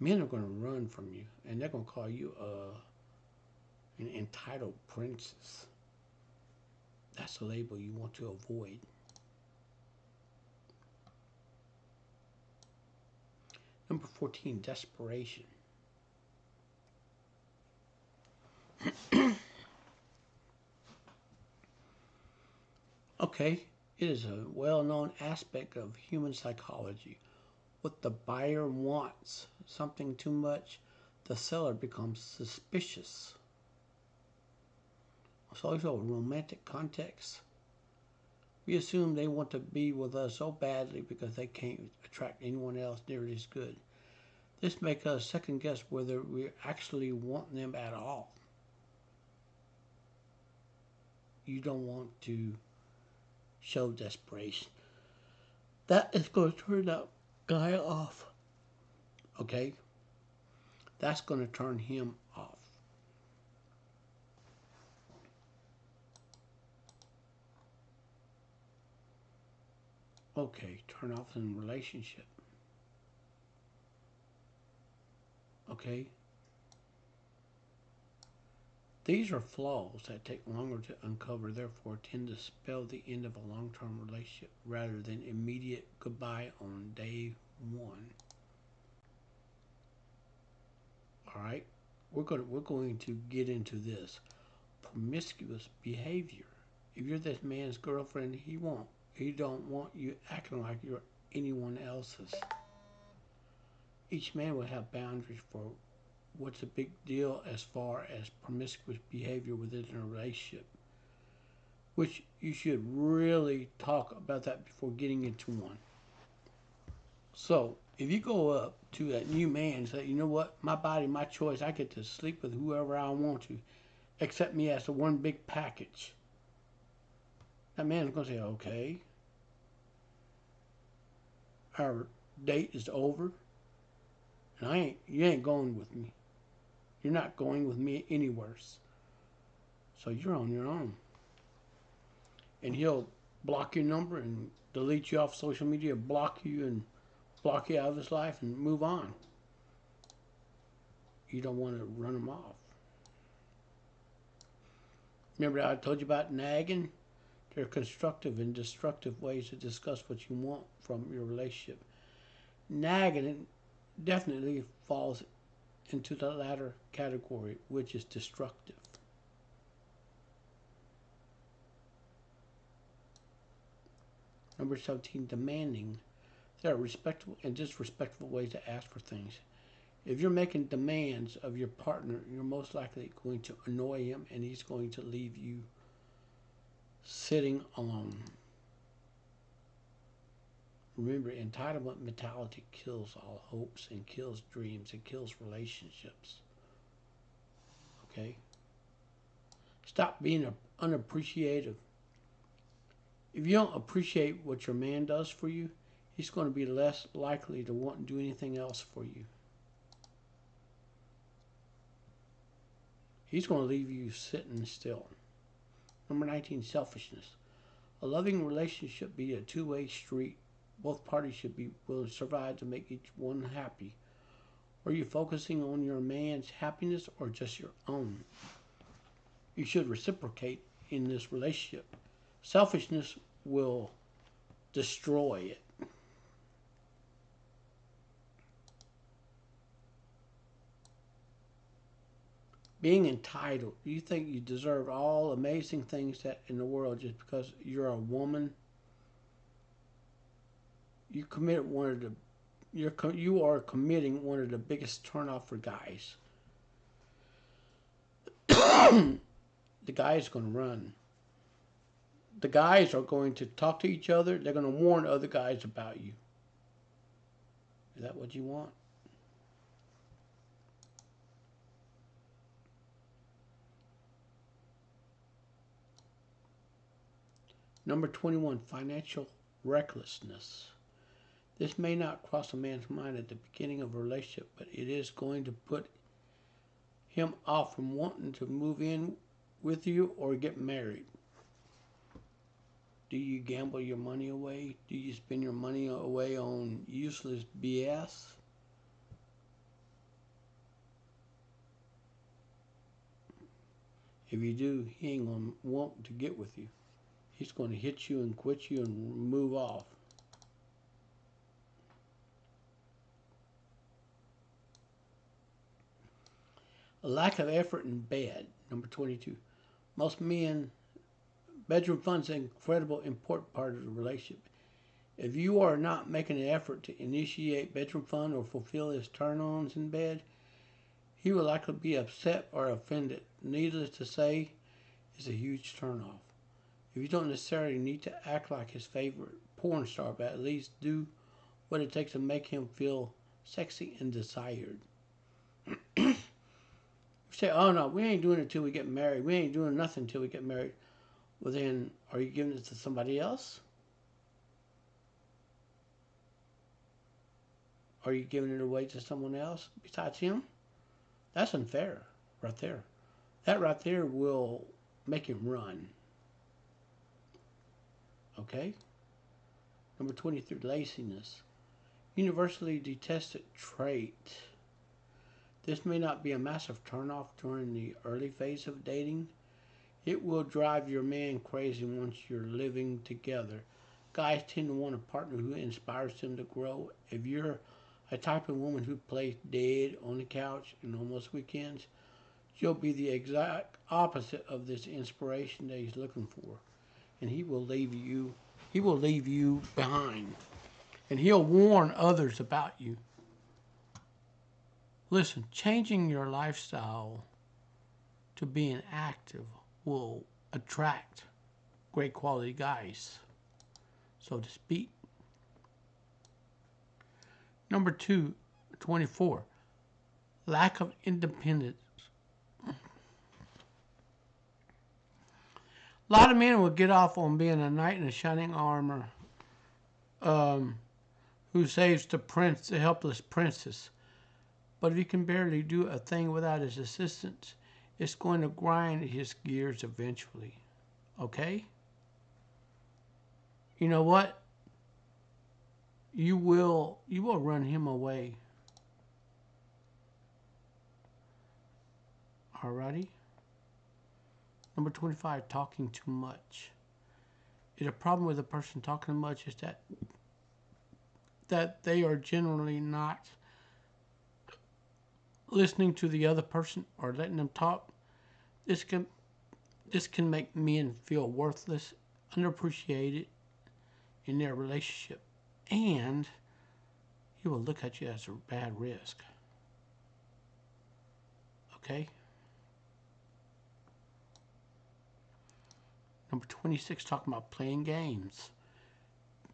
Men are going to run from you, and they're going to call you an entitled princess. That's the label you want to avoid. Number 14, desperation. Okay, it is a well-known aspect of human psychology. What the buyer wants, something too much, the seller becomes suspicious. It's also a romantic context. We assume they want to be with us so badly because they can't attract anyone else nearly as good. This makes us second guess whether we actually want them at all. You don't want to show desperation. That is going to turn that guy off. Okay? That's going to turn him off. Okay, turn off in relationship. Okay, these are flaws that take longer to uncover, therefore tend to spell the end of a long-term relationship rather than immediate goodbye on day one. All right, we're going to get into this promiscuous behavior. If you're this man's girlfriend, he don't want you acting like you're anyone else's. Each man will have boundaries for what's a big deal as far as promiscuous behavior within a relationship, which you should really talk about that before getting into one. So, if you go up to that new man and say, you know what, my body, my choice, I get to sleep with whoever I want to, accept me as the one big package, that man's going to say, okay, our date is over, and you ain't going with me. You're not going with me anywhere. So you're on your own. And he'll block your number and delete you off social media, block you out of his life and move on. You don't want to run him off. Remember how I told you about nagging? There are constructive and destructive ways to discuss what you want from your relationship. Nagging definitely falls into the latter category, which is destructive. Number 17, demanding. There are respectful and disrespectful ways to ask for things. If you're making demands of your partner, you're most likely going to annoy him and he's going to leave you sitting alone. Remember, entitlement mentality kills all hopes and kills dreams and kills relationships. Okay? Stop being unappreciative. If you don't appreciate what your man does for you, he's going to be less likely to want to do anything else for you. He's going to leave you sitting still. Number 19, selfishness. A loving relationship be a two-way street. Both parties should be willing to survive to make each one happy. Are you focusing on your man's happiness or just your own? You should reciprocate in this relationship. Selfishness will destroy it. Being entitled. You think you deserve all amazing things that in the world just because you're a woman? You are committing one of the biggest turnoff for guys. The guys are going to run. The guys are going to talk to each other. They're going to warn other guys about you. Is that what you want? Number 21, financial recklessness. This may not cross a man's mind at the beginning of a relationship, but it is going to put him off from wanting to move in with you or get married. Do you gamble your money away? Do you spend your money away on useless BS? If you do, he ain't going to want to get with you. He's going to hit you and quit you and move off. A lack of effort in bed. Number 22. Most men, bedroom fun is an incredible important part of the relationship. If you are not making an effort to initiate bedroom fun or fulfill his turn-ons in bed, he will likely be upset or offended. Needless to say, it's a huge turn-off. If you don't necessarily need to act like his favorite porn star, but at least do what it takes to make him feel sexy and desired. You say, oh no, we ain't doing it till we get married. We ain't doing nothing till we get married. Well then, are you giving it to somebody else? Are you giving it away to someone else besides him? That's unfair right there. That right there will make him run. Okay? Number 23, laziness. Universally detested trait. This may not be a massive turnoff during the early phase of dating. It will drive your man crazy once you're living together. Guys tend to want a partner who inspires them to grow. If you're a type of woman who plays dead on the couch and on most weekends, you'll be the exact opposite of this inspiration that he's looking for. And he will leave you behind. And he'll warn others about you. Listen, changing your lifestyle to being active will attract great quality guys, so to speak. Number 24, lack of independence. A lot of men will get off on being a knight in shining armor who saves the helpless princess. But if he can barely do a thing without his assistance, it's going to grind his gears eventually. Okay? You know what? You will run him away. Alrighty? Number 25, talking too much. The problem with a person talking too much is that they are generally not listening to the other person or letting them talk. This can make men feel worthless, underappreciated in their relationship, and he will look at you as a bad risk. Okay? Number 26, talking about playing games.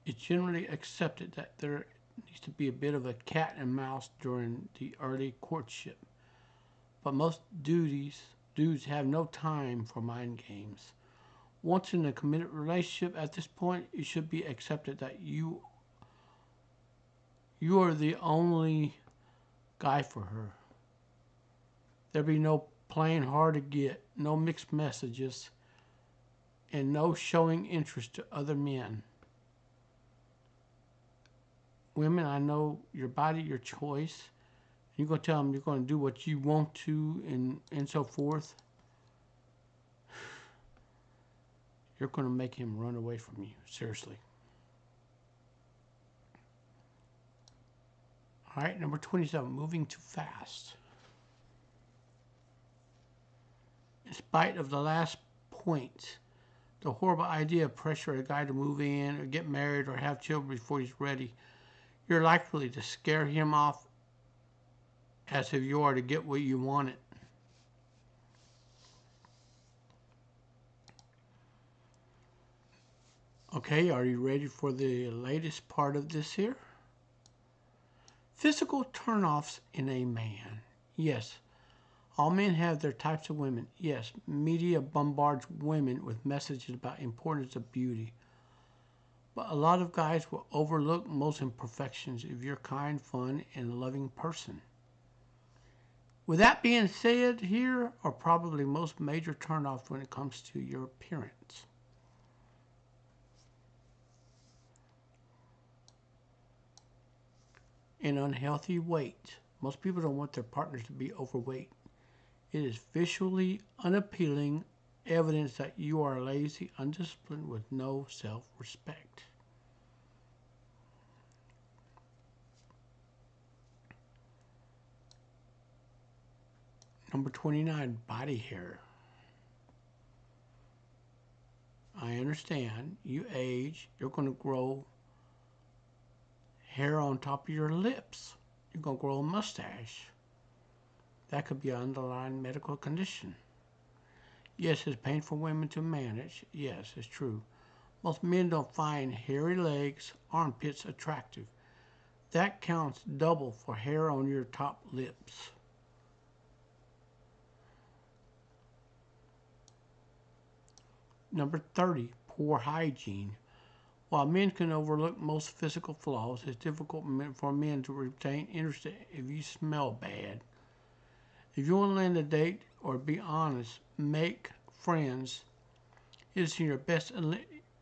It's generally accepted that there needs to be a bit of a cat and mouse during the early courtship. But most dudes have no time for mind games. Once in a committed relationship, at this point, it should be accepted that you are the only guy for her. There'll be no playing hard to get, no mixed messages, and no showing interest to other men. Women, I know your body, your choice. You're going to tell them you're going to do what you want to and so forth. You're going to make him run away from you. Seriously. All right, number 27, moving too fast. In spite of the last point, the horrible idea of pressure a guy to move in or get married or have children before he's ready, you're likely to scare him off as if you are to get what you wanted. Okay, are you ready for the latest part of this here? Physical turnoffs in a man. Yes, all men have their types of women. Yes, media bombards women with messages about importance of beauty. But a lot of guys will overlook most imperfections if you're a kind, fun, and loving person. With that being said, here are probably most major turnoffs when it comes to your appearance. An unhealthy weight. Most people don't want their partners to be overweight. It is visually unappealing evidence that you are lazy, undisciplined, with no self-respect. Number 29, body hair. I understand you age, you're going to grow hair on top of your lips. You're going to grow a mustache. That could be an underlying medical condition. Yes, it's painful for women to manage. Yes, it's true. Most men don't find hairy legs, armpits attractive. That counts double for hair on your top lips. Number 30, poor hygiene. While men can overlook most physical flaws, it's difficult for men to retain interest if you smell bad. If you want to land a date or be honest, make friends, it is in your best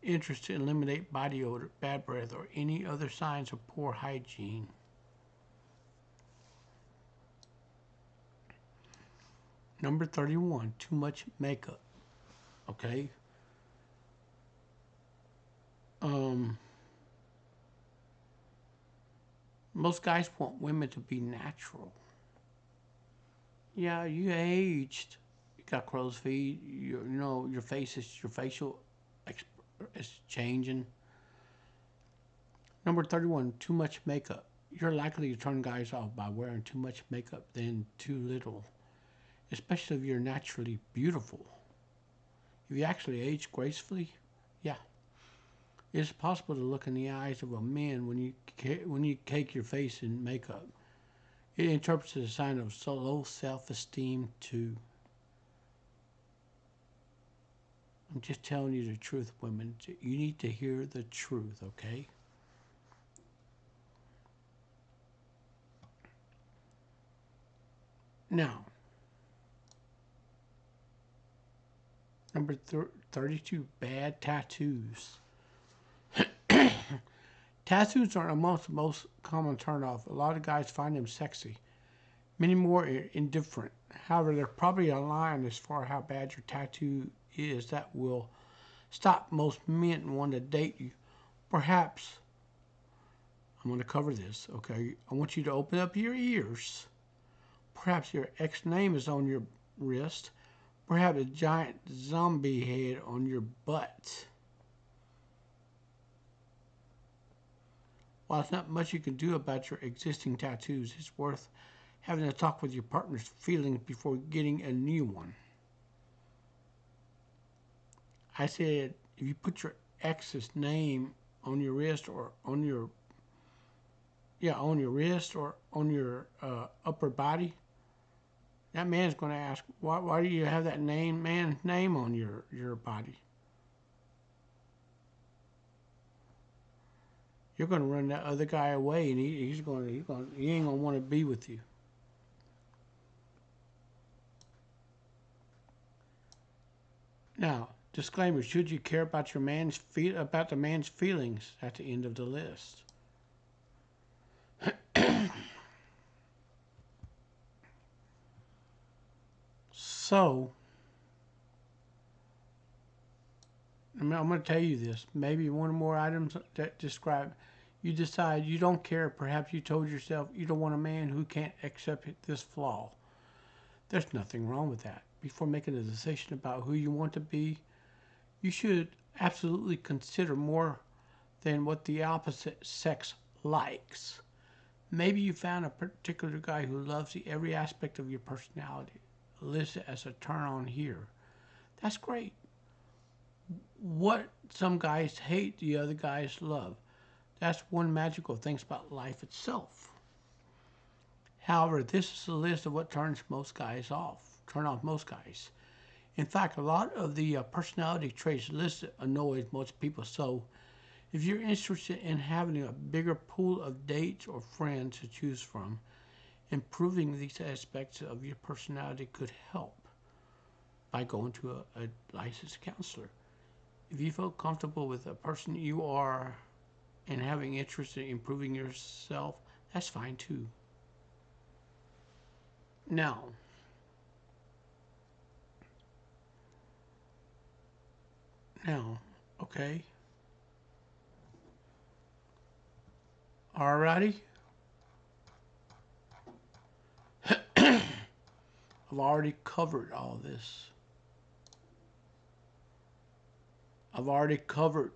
interest to eliminate body odor, bad breath, or any other signs of poor hygiene. Number 31, too much makeup. Okay? Um, Most guys want women to be natural. Yeah, you aged. You got crow's feet. Your face is your facial is changing. Number 31, too much makeup. You're likely to turn guys off by wearing too much makeup than too little, especially if you're naturally beautiful. If you actually age gracefully, yeah, it's possible to look in the eyes of a man when you cake your face in makeup. It interprets as a sign of so low self-esteem too. I'm just telling you the truth, women. You need to hear the truth, okay? Now, number 32, bad tattoos. Tattoos are amongst the most common turnoff. A lot of guys find them sexy. Many more are indifferent. However, there's probably a line as far as how bad your tattoo is that will stop most men wanting to date you. Perhaps, I'm going to cover this, okay? I want you to open up your ears. Perhaps your ex name is on your wrist. Perhaps a giant zombie head on your butt. While there's not much you can do about your existing tattoos, it's worth having a talk with your partner's feelings before getting a new one. I said, if you put your ex's name on your wrist or on your wrist or on your upper body, that man's going to ask, why do you have that man's name on your body? You're going to run that other guy away, and he ain't going to want to be with you. Now, disclaimer: should you care about the man's feelings at the end of the list? So, I'm going to tell you this. Maybe one or more items that describe. You decide you don't care. Perhaps you told yourself you don't want a man who can't accept this flaw. There's nothing wrong with that. Before making a decision about who you want to be, you should absolutely consider more than what the opposite sex likes. Maybe you found a particular guy who loves every aspect of your personality, listed as a turn on here. That's great. What some guys hate, the other guys love. That's one magical thing about life itself. However, this is a list of what turn off most guys. In fact, a lot of the personality traits listed annoys most people. So, if you're interested in having a bigger pool of dates or friends to choose from, improving these aspects of your personality could help by going to a licensed counselor. If you feel comfortable with the person you are and having interest in improving yourself, that's fine too. Now, okay. Alrighty. I've already covered all this. I've already covered.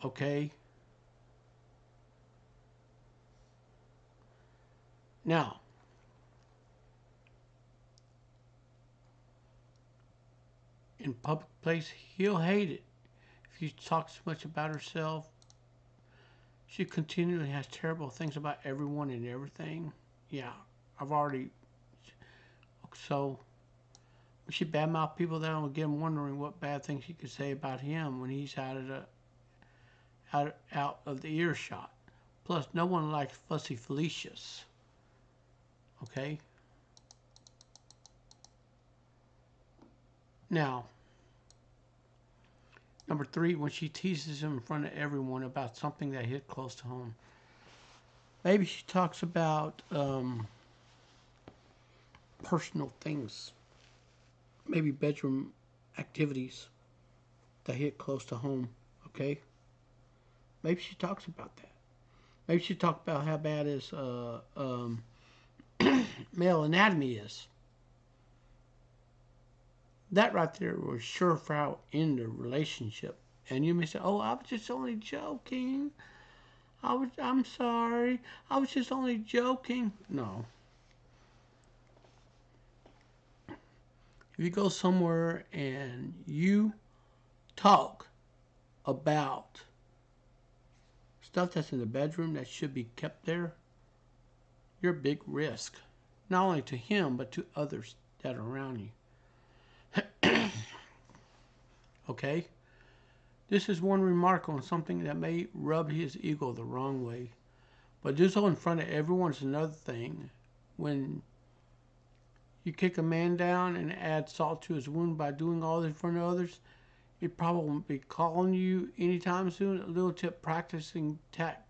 Okay. Now, in public place, he'll hate it. If she talks too much about herself, she continually has terrible things about everyone and everything. Yeah, I've already. So, when she badmouth people, that'll get him wondering what bad things she could say about him when he's out of the earshot. Plus, no one likes fussy Felicias. Okay? Now, Number three, when she teases him in front of everyone about something that hit close to home. Maybe she talks about personal things, maybe bedroom activities that hit close to home, okay? Maybe she talks about that. Maybe she talks about how bad his male anatomy is. That right there was surefire in the relationship. And you may say, "Oh, I was just only joking. I'm sorry. I was just only joking." No. If you go somewhere and you talk about stuff that's in the bedroom that should be kept there, you're a big risk. Not only to him, but to others that are around you. Okay? This is one remark on something that may rub his ego the wrong way. But do so in front of everyone is another thing. When you kick a man down and add salt to his wound by doing all this in front of others, he probably won't be calling you anytime soon. A little tip: practicing tact.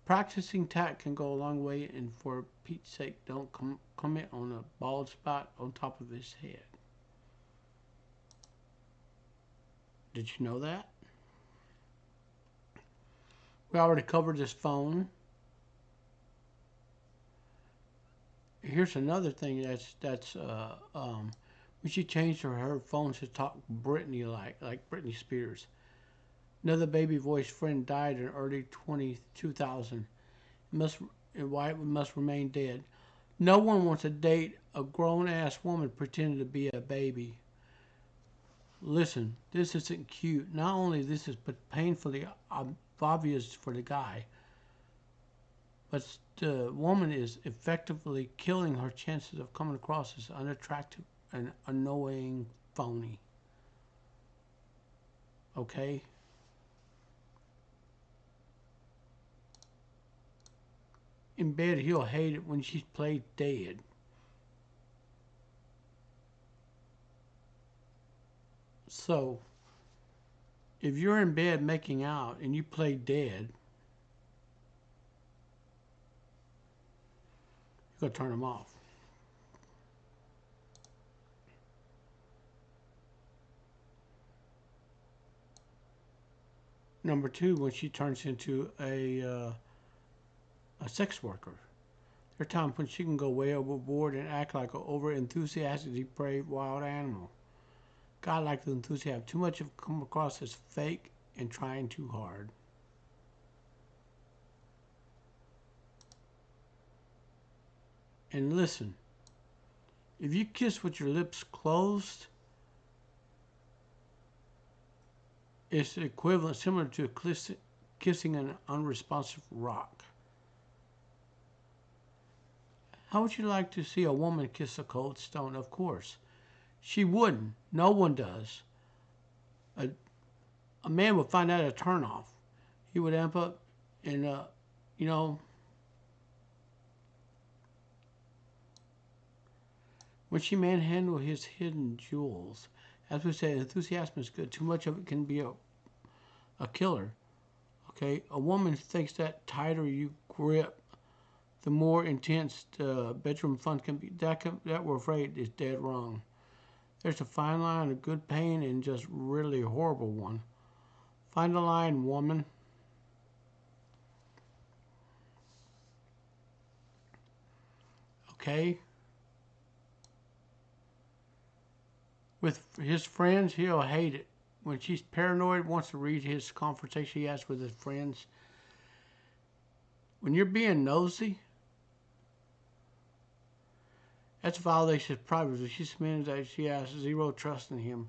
Practicing tact can go a long way, and for Pete's sake, don't comment on a bald spot on top of his head. Did you know that? We already covered this phone. Here's another thing that's when she changed her phone to talk Britney like Britney Spears. Another baby voice friend died in early 2000. Why it must remain dead. No one wants to date a grown ass woman pretending to be a baby. Listen, this isn't cute. Not only this is but painfully obvious for the guy, but the woman is effectively killing her chances of coming across as unattractive and annoying phony. Okay? In bed, he'll hate it when she's played dead. So, if you're in bed making out and you play dead, you're going to turn him off. Number two, when she turns into a sex worker. There are times when she can go way overboard and act like an over-enthusiastic, depraved wild animal. God like the enthusiasm. Too much have come across as fake and trying too hard. And listen, if you kiss with your lips closed, it's equivalent, similar to kissing an unresponsive rock. How would you like to see a woman kiss a cold stone? Of course. She wouldn't. No one does. A man would find that a turnoff. He would amp up and, you know, when she manhandled his hidden jewels. As we said, enthusiasm is good. Too much of it can be a killer. Okay, a woman thinks that tighter you grip, the more intense bedroom fun can be. That we're afraid is dead wrong. There's a fine line of good pain and just really horrible one. Find the line, woman. Okay? With his friends, he'll hate it. When she's paranoid, wants to read his conversation he has with his friends. When you're being nosy, that's a violation of privacy. She means that she has zero trust in him.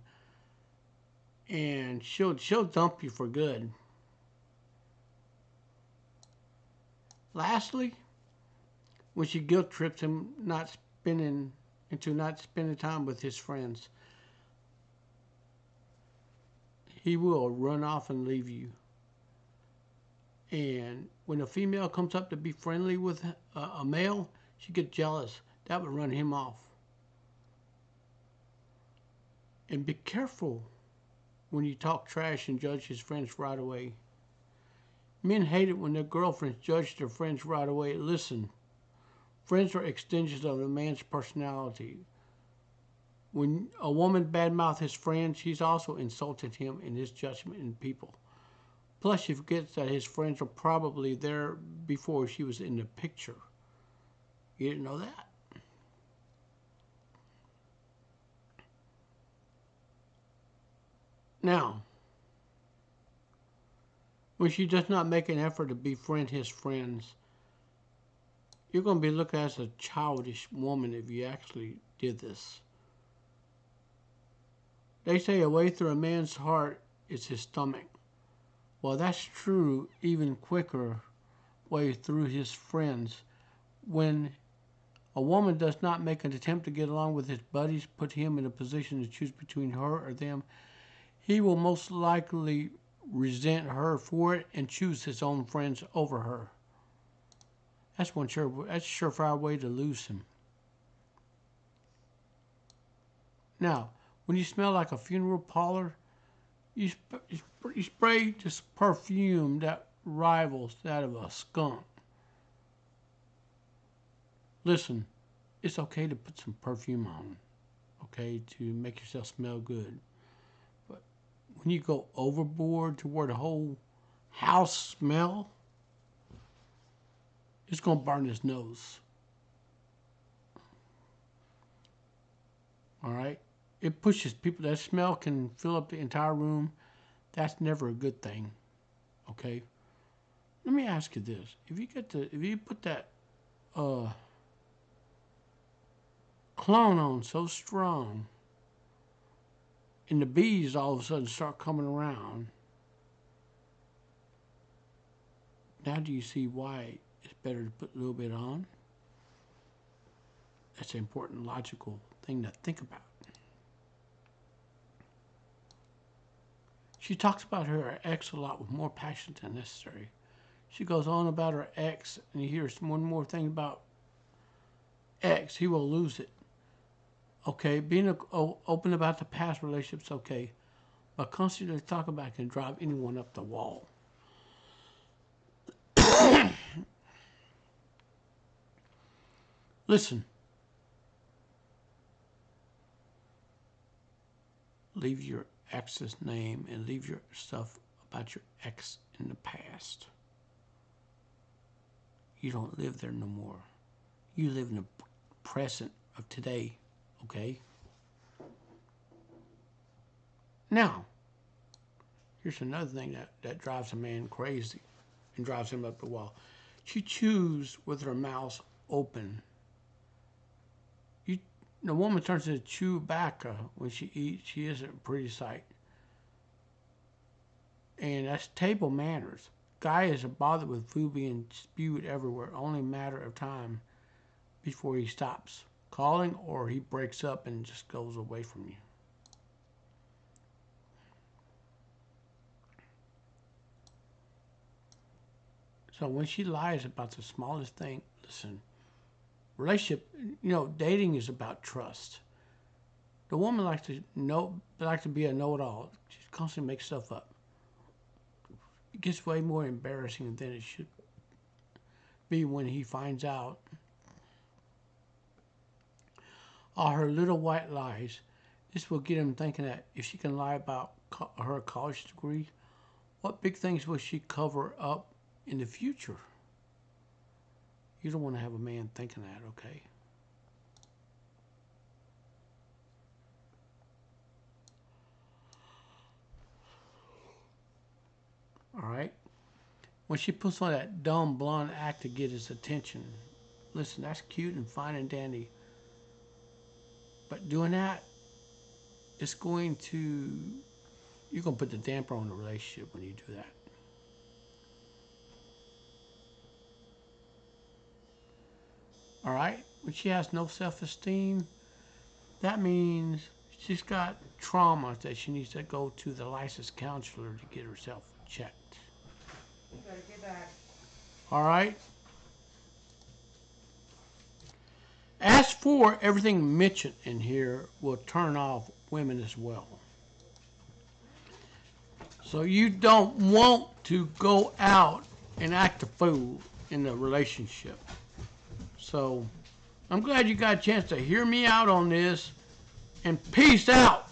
And she'll dump you for good. Lastly, when she guilt trips him not spending time with his friends, he will run off and leave you. And when a female comes up to be friendly with a male, she gets jealous. That would run him off. And be careful when you talk trash and judge his friends right away. Men hate it when their girlfriends judge their friends right away. Listen, friends are extensions of a man's personality. When a woman badmouths his friend, she's also insulted him in his judgment in people. Plus, she forgets that his friends were probably there before she was in the picture. You didn't know that? Now, when she does not make an effort to befriend his friends, you're going to be looked at as a childish woman if you actually did this. They say a way through a man's heart is his stomach. Well, that's true, even quicker way through his friends. When a woman does not make an attempt to get along with his buddies, put him in a position to choose between her or them, he will most likely resent her for it and choose his own friends over her. That's a surefire way to lose him. Now, when you smell like a funeral parlor, you spray this perfume that rivals that of a skunk. Listen, it's okay to put some perfume on, okay, to make yourself smell good. But when you go overboard to where the whole house smell, it's going to burn his nose. All right? It pushes people. That smell can fill up the entire room. That's never a good thing. Okay? Let me ask you this. If you put that cologne on so strong and the bees all of a sudden start coming around, now do you see why it's better to put a little bit on? That's an important logical thing to think about. She talks about her ex a lot with more passion than necessary. She goes on about her ex, and you hear one more thing about ex, he will lose it. Okay, being open about the past relationships, okay, but constantly talk about can drive anyone up the wall. Listen, leave your ex's name and leave your stuff about your ex in the past. You don't live there no more. You live in the present of today, okay? Now, here's another thing that drives a man crazy and drives him up the wall. She chews with her mouth open. The woman turns into Chewbacca when she eats. She isn't a pretty sight. And that's table manners. Guy isn't bothered with food being spewed everywhere. Only a matter of time before he stops calling or he breaks up and just goes away from you. So when she lies about the smallest thing, listen, relationship, dating is about trust. The woman likes to be a know-it-all. She constantly makes stuff up. It gets way more embarrassing than it should be when he finds out all her little white lies. This will get him thinking that if she can lie about her college degree, what big things will she cover up in the future? You don't want to have a man thinking that, okay? All right? When she puts on that dumb blonde act to get his attention, listen, that's cute and fine and dandy. But doing that, you're going to put the damper on the relationship when you do that. All right? When she has no self-esteem, that means she's got trauma that she needs to go to the licensed counselor to get herself checked. You better get back. All right? As for everything mentioned in here will turn off women as well. So you don't want to go out and act a fool in the relationship. So I'm glad you got a chance to hear me out on this. And peace out.